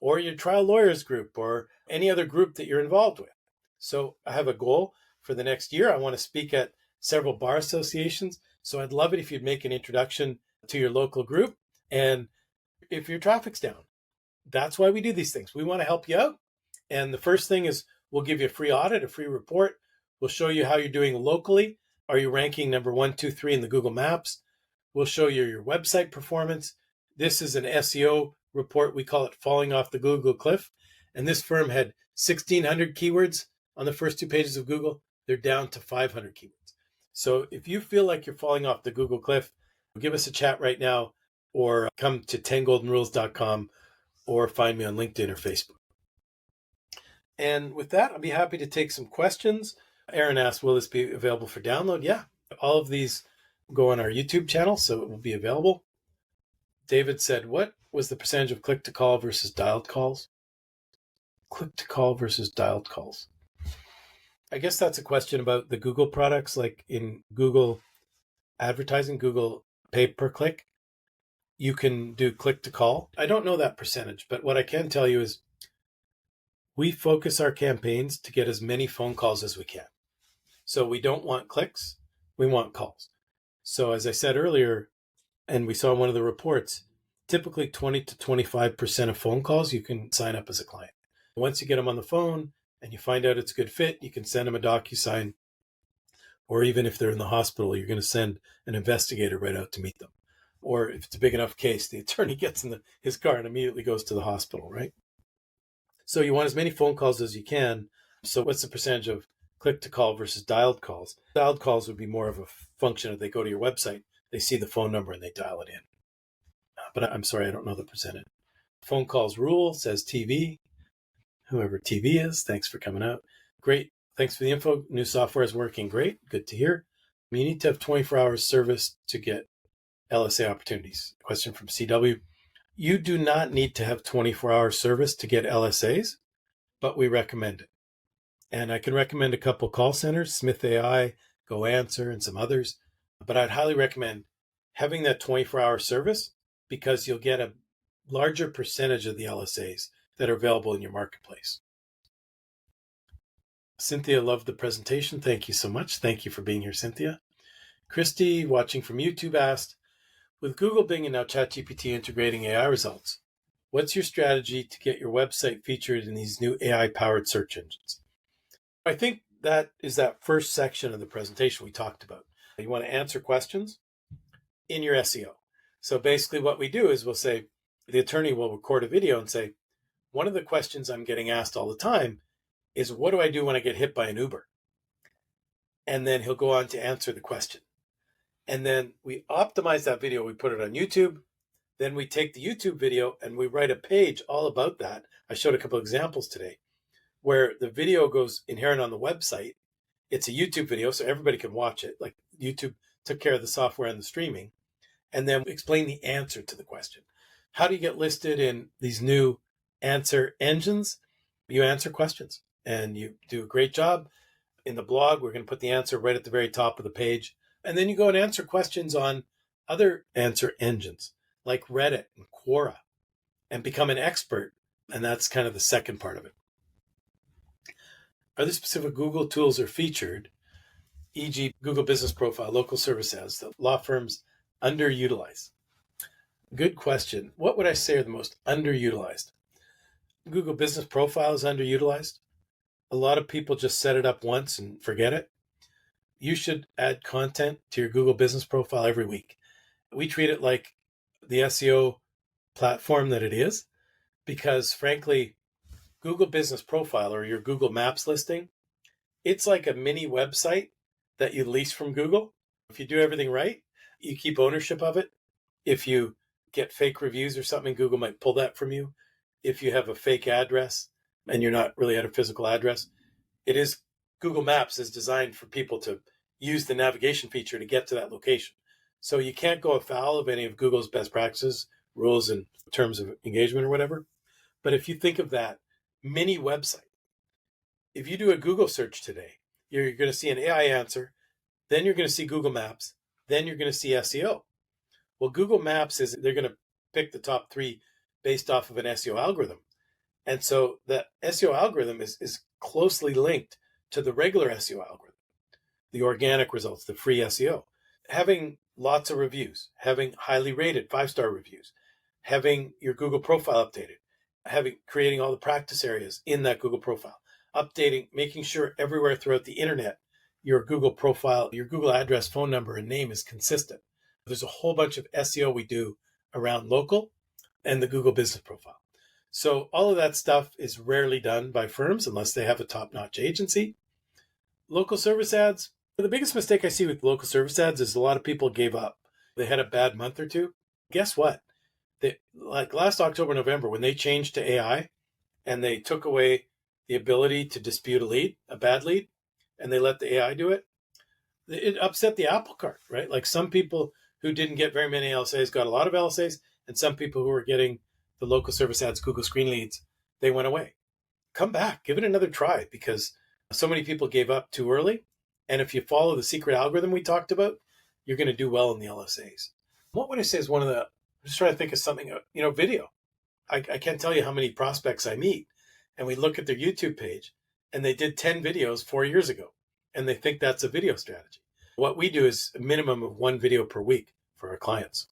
or your trial lawyers group or any other group that you're involved with? So I have a goal for the next year. I want to speak at several bar associations. So I'd love it if you'd make an introduction to your local group. And if your traffic's down, that's why we do these things. We want to help you out. And the first thing is we'll give you a free audit, a free report. We'll show you how you're doing locally. Are you ranking number 1, 2, 3 in the Google Maps? We'll show you your website performance. This is an SEO report. We call it Falling Off the Google Cliff. And this firm had 1,600 keywords on the first 2 pages of Google. They're down to 500 keywords. So if you feel like you're falling off the Google cliff, give us a chat right now or come to 10goldenrules.com or find me on LinkedIn or Facebook. And with that, I'll be happy to take some questions. Aaron asked, will this be available for download? Yeah, all of these go on our YouTube channel, so it will be available. David said, what was the percentage of click-to-call versus dialed calls? Click-to-call versus dialed calls. I guess that's a question about the Google products, like in Google advertising, Google pay per click. You can do click-to-call. I don't know that percentage, but what I can tell you is we focus our campaigns to get as many phone calls as we can. So we don't want clicks, we want calls. So as I said earlier, and we saw in one of the reports, typically 20 to 25% of phone calls, you can sign up as a client. Once you get them on the phone and you find out it's a good fit, you can send them a DocuSign Or even if they're in the hospital, you're going to send an investigator right out to meet them. Or if it's a big enough case, the attorney gets in his car and immediately goes to the hospital, right? So you want as many phone calls as you can. So what's the percentage of click to call versus dialed calls? Dialed calls would be more of a function if they go to your website, they see the phone number and they dial it in. But I'm sorry, I don't know the percentage. Phone calls rule, says TV. Whoever TV is, thanks for coming out. Great. Thanks for the info. New software is working great. Good to hear. You need to have 24 hours service to get LSA opportunities. Question from CW. You do not need to have 24-hour service to get LSAs, but we recommend it. And I can recommend a couple call centers, Smith AI, Go Answer, and some others. But I'd highly recommend having that 24-hour service because you'll get a larger percentage of the LSAs that are available in your marketplace. Cynthia loved the presentation. Thank you so much. Thank you for being here, Cynthia. Christy, watching from YouTube, asked, with Google Bing and now ChatGPT integrating AI results, what's your strategy to get your website featured in these new AI-powered search engines? I think that is that first section of the presentation we talked about. You want to answer questions in your SEO. So basically what we do is we'll say, the attorney will record a video and say, one of the questions I'm getting asked all the time is, what do I do when I get hit by an Uber? And then he'll go on to answer the question. And then we optimize that video. We put it on YouTube. Then we take the YouTube video and we write a page all about that. I showed a couple of examples today where the video goes inherent on the website. It's a YouTube video, so everybody can watch it. Like YouTube took care of the software and the streaming. And then we explain the answer to the question. How do you get listed in these new answer engines? You answer questions and you do a great job. In the blog, we're going to put the answer right at the very top of the page. And then you go and answer questions on other answer engines like Reddit and Quora and become an expert. And that's kind of the second part of it. Other specific Google tools are featured, e.g. Google Business Profile, local service ads that law firms underutilize. Good question. What would I say are the most underutilized? Google Business Profile is underutilized. A lot of people just set it up once and forget it. You should add content to your Google Business Profile every week. We treat it like the SEO platform that it is, because frankly, Google Business Profile or your Google Maps listing, it's like a mini website that you lease from Google. If you do everything right, you keep ownership of it. If you get fake reviews or something, Google might pull that from you. If you have a fake address and you're not really at a physical address, Google Maps is designed for people to use the navigation feature to get to that location. So you can't go afoul of any of Google's best practices, rules, and terms of engagement or whatever. But if you think of that mini website, if you do a Google search today, you're going to see an AI answer, then you're going to see Google Maps, then you're going to see SEO. Well, Google Maps they're going to pick the top 3 based off of an SEO algorithm. And so the SEO algorithm is closely linked to the regular SEO algorithm, the organic results, the free SEO. Having lots of reviews, having highly rated 5-star reviews, having your Google profile updated, creating all the practice areas in that Google profile, updating, making sure everywhere throughout the internet, your Google profile, your Google address, phone number, and name is consistent. There's a whole bunch of SEO we do around local and the Google Business Profile. So all of that stuff is rarely done by firms unless they have a top-notch agency. Local service ads. The biggest mistake I see with local service ads is a lot of people gave up. They had a bad month or two. Guess what? Like last October, November, when they changed to AI and they took away the ability to dispute a bad lead, and they let the AI do it, it upset the apple cart, right? Like some people who didn't get very many LSAs got a lot of LSAs, and some people who were getting the local service ads, Google screen leads, they went away. Come back, give it another try, because so many people gave up too early. And if you follow the secret algorithm we talked about, you're going to do well in the LSAs. What would I say is one of the, I'm just trying to think of something, video. I can't tell you how many prospects I meet, and we look at their YouTube page, and they did 10 videos 4 years ago, and they think that's a video strategy. What we do is a minimum of 1 video per week for our clients.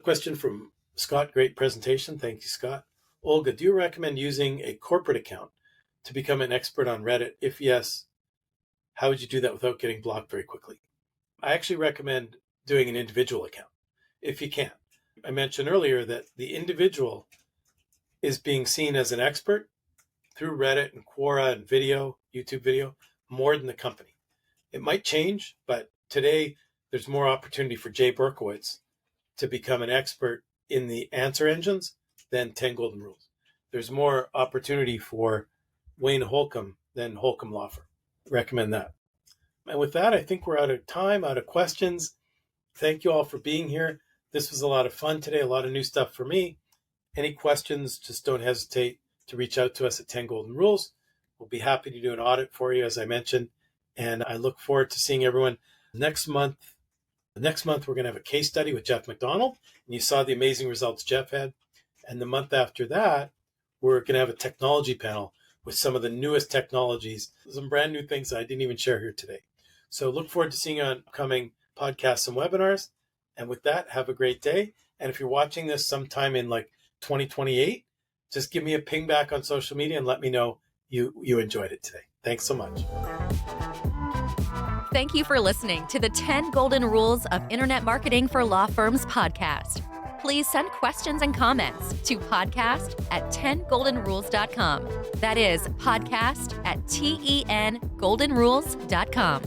Question from Scott, great presentation. Thank you, Scott. Olga, do you recommend using a corporate account to become an expert on Reddit? If yes, how would you do that without getting blocked very quickly? I actually recommend doing an individual account if you can. I mentioned earlier that the individual is being seen as an expert through Reddit and Quora and video, YouTube video, more than the company. It might change, but today there's more opportunity for Jay Berkowitz to become an expert in the answer engines than 10 Golden Rules. There's more opportunity for Wayne Holcomb than Holcomb Law Firm. Recommend that. And with that, I think we're out of time, out of questions. Thank you all for being here. This was a lot of fun today, a lot of new stuff for me. Any questions, just don't hesitate to reach out to us at 10 Golden Rules. We'll be happy to do an audit for you, as I mentioned. And I look forward to seeing everyone next month. Next month, we're going to have a case study with Jeff McDonald. And you saw the amazing results Jeff had. And the month after that, we're going to have a technology panel with some of the newest technologies, some brand new things that I didn't even share here today. So look forward to seeing you on upcoming podcasts and webinars. And with that, have a great day. And if you're watching this sometime in like 2028, just give me a ping back on social media and let me know you enjoyed it today. Thanks so much. Thank you for listening to the 10 Golden Rules of Internet Marketing for Law Firms podcast. Please send questions and comments to podcast@10goldenrules.com. That is podcast@TENGoldenrules.com.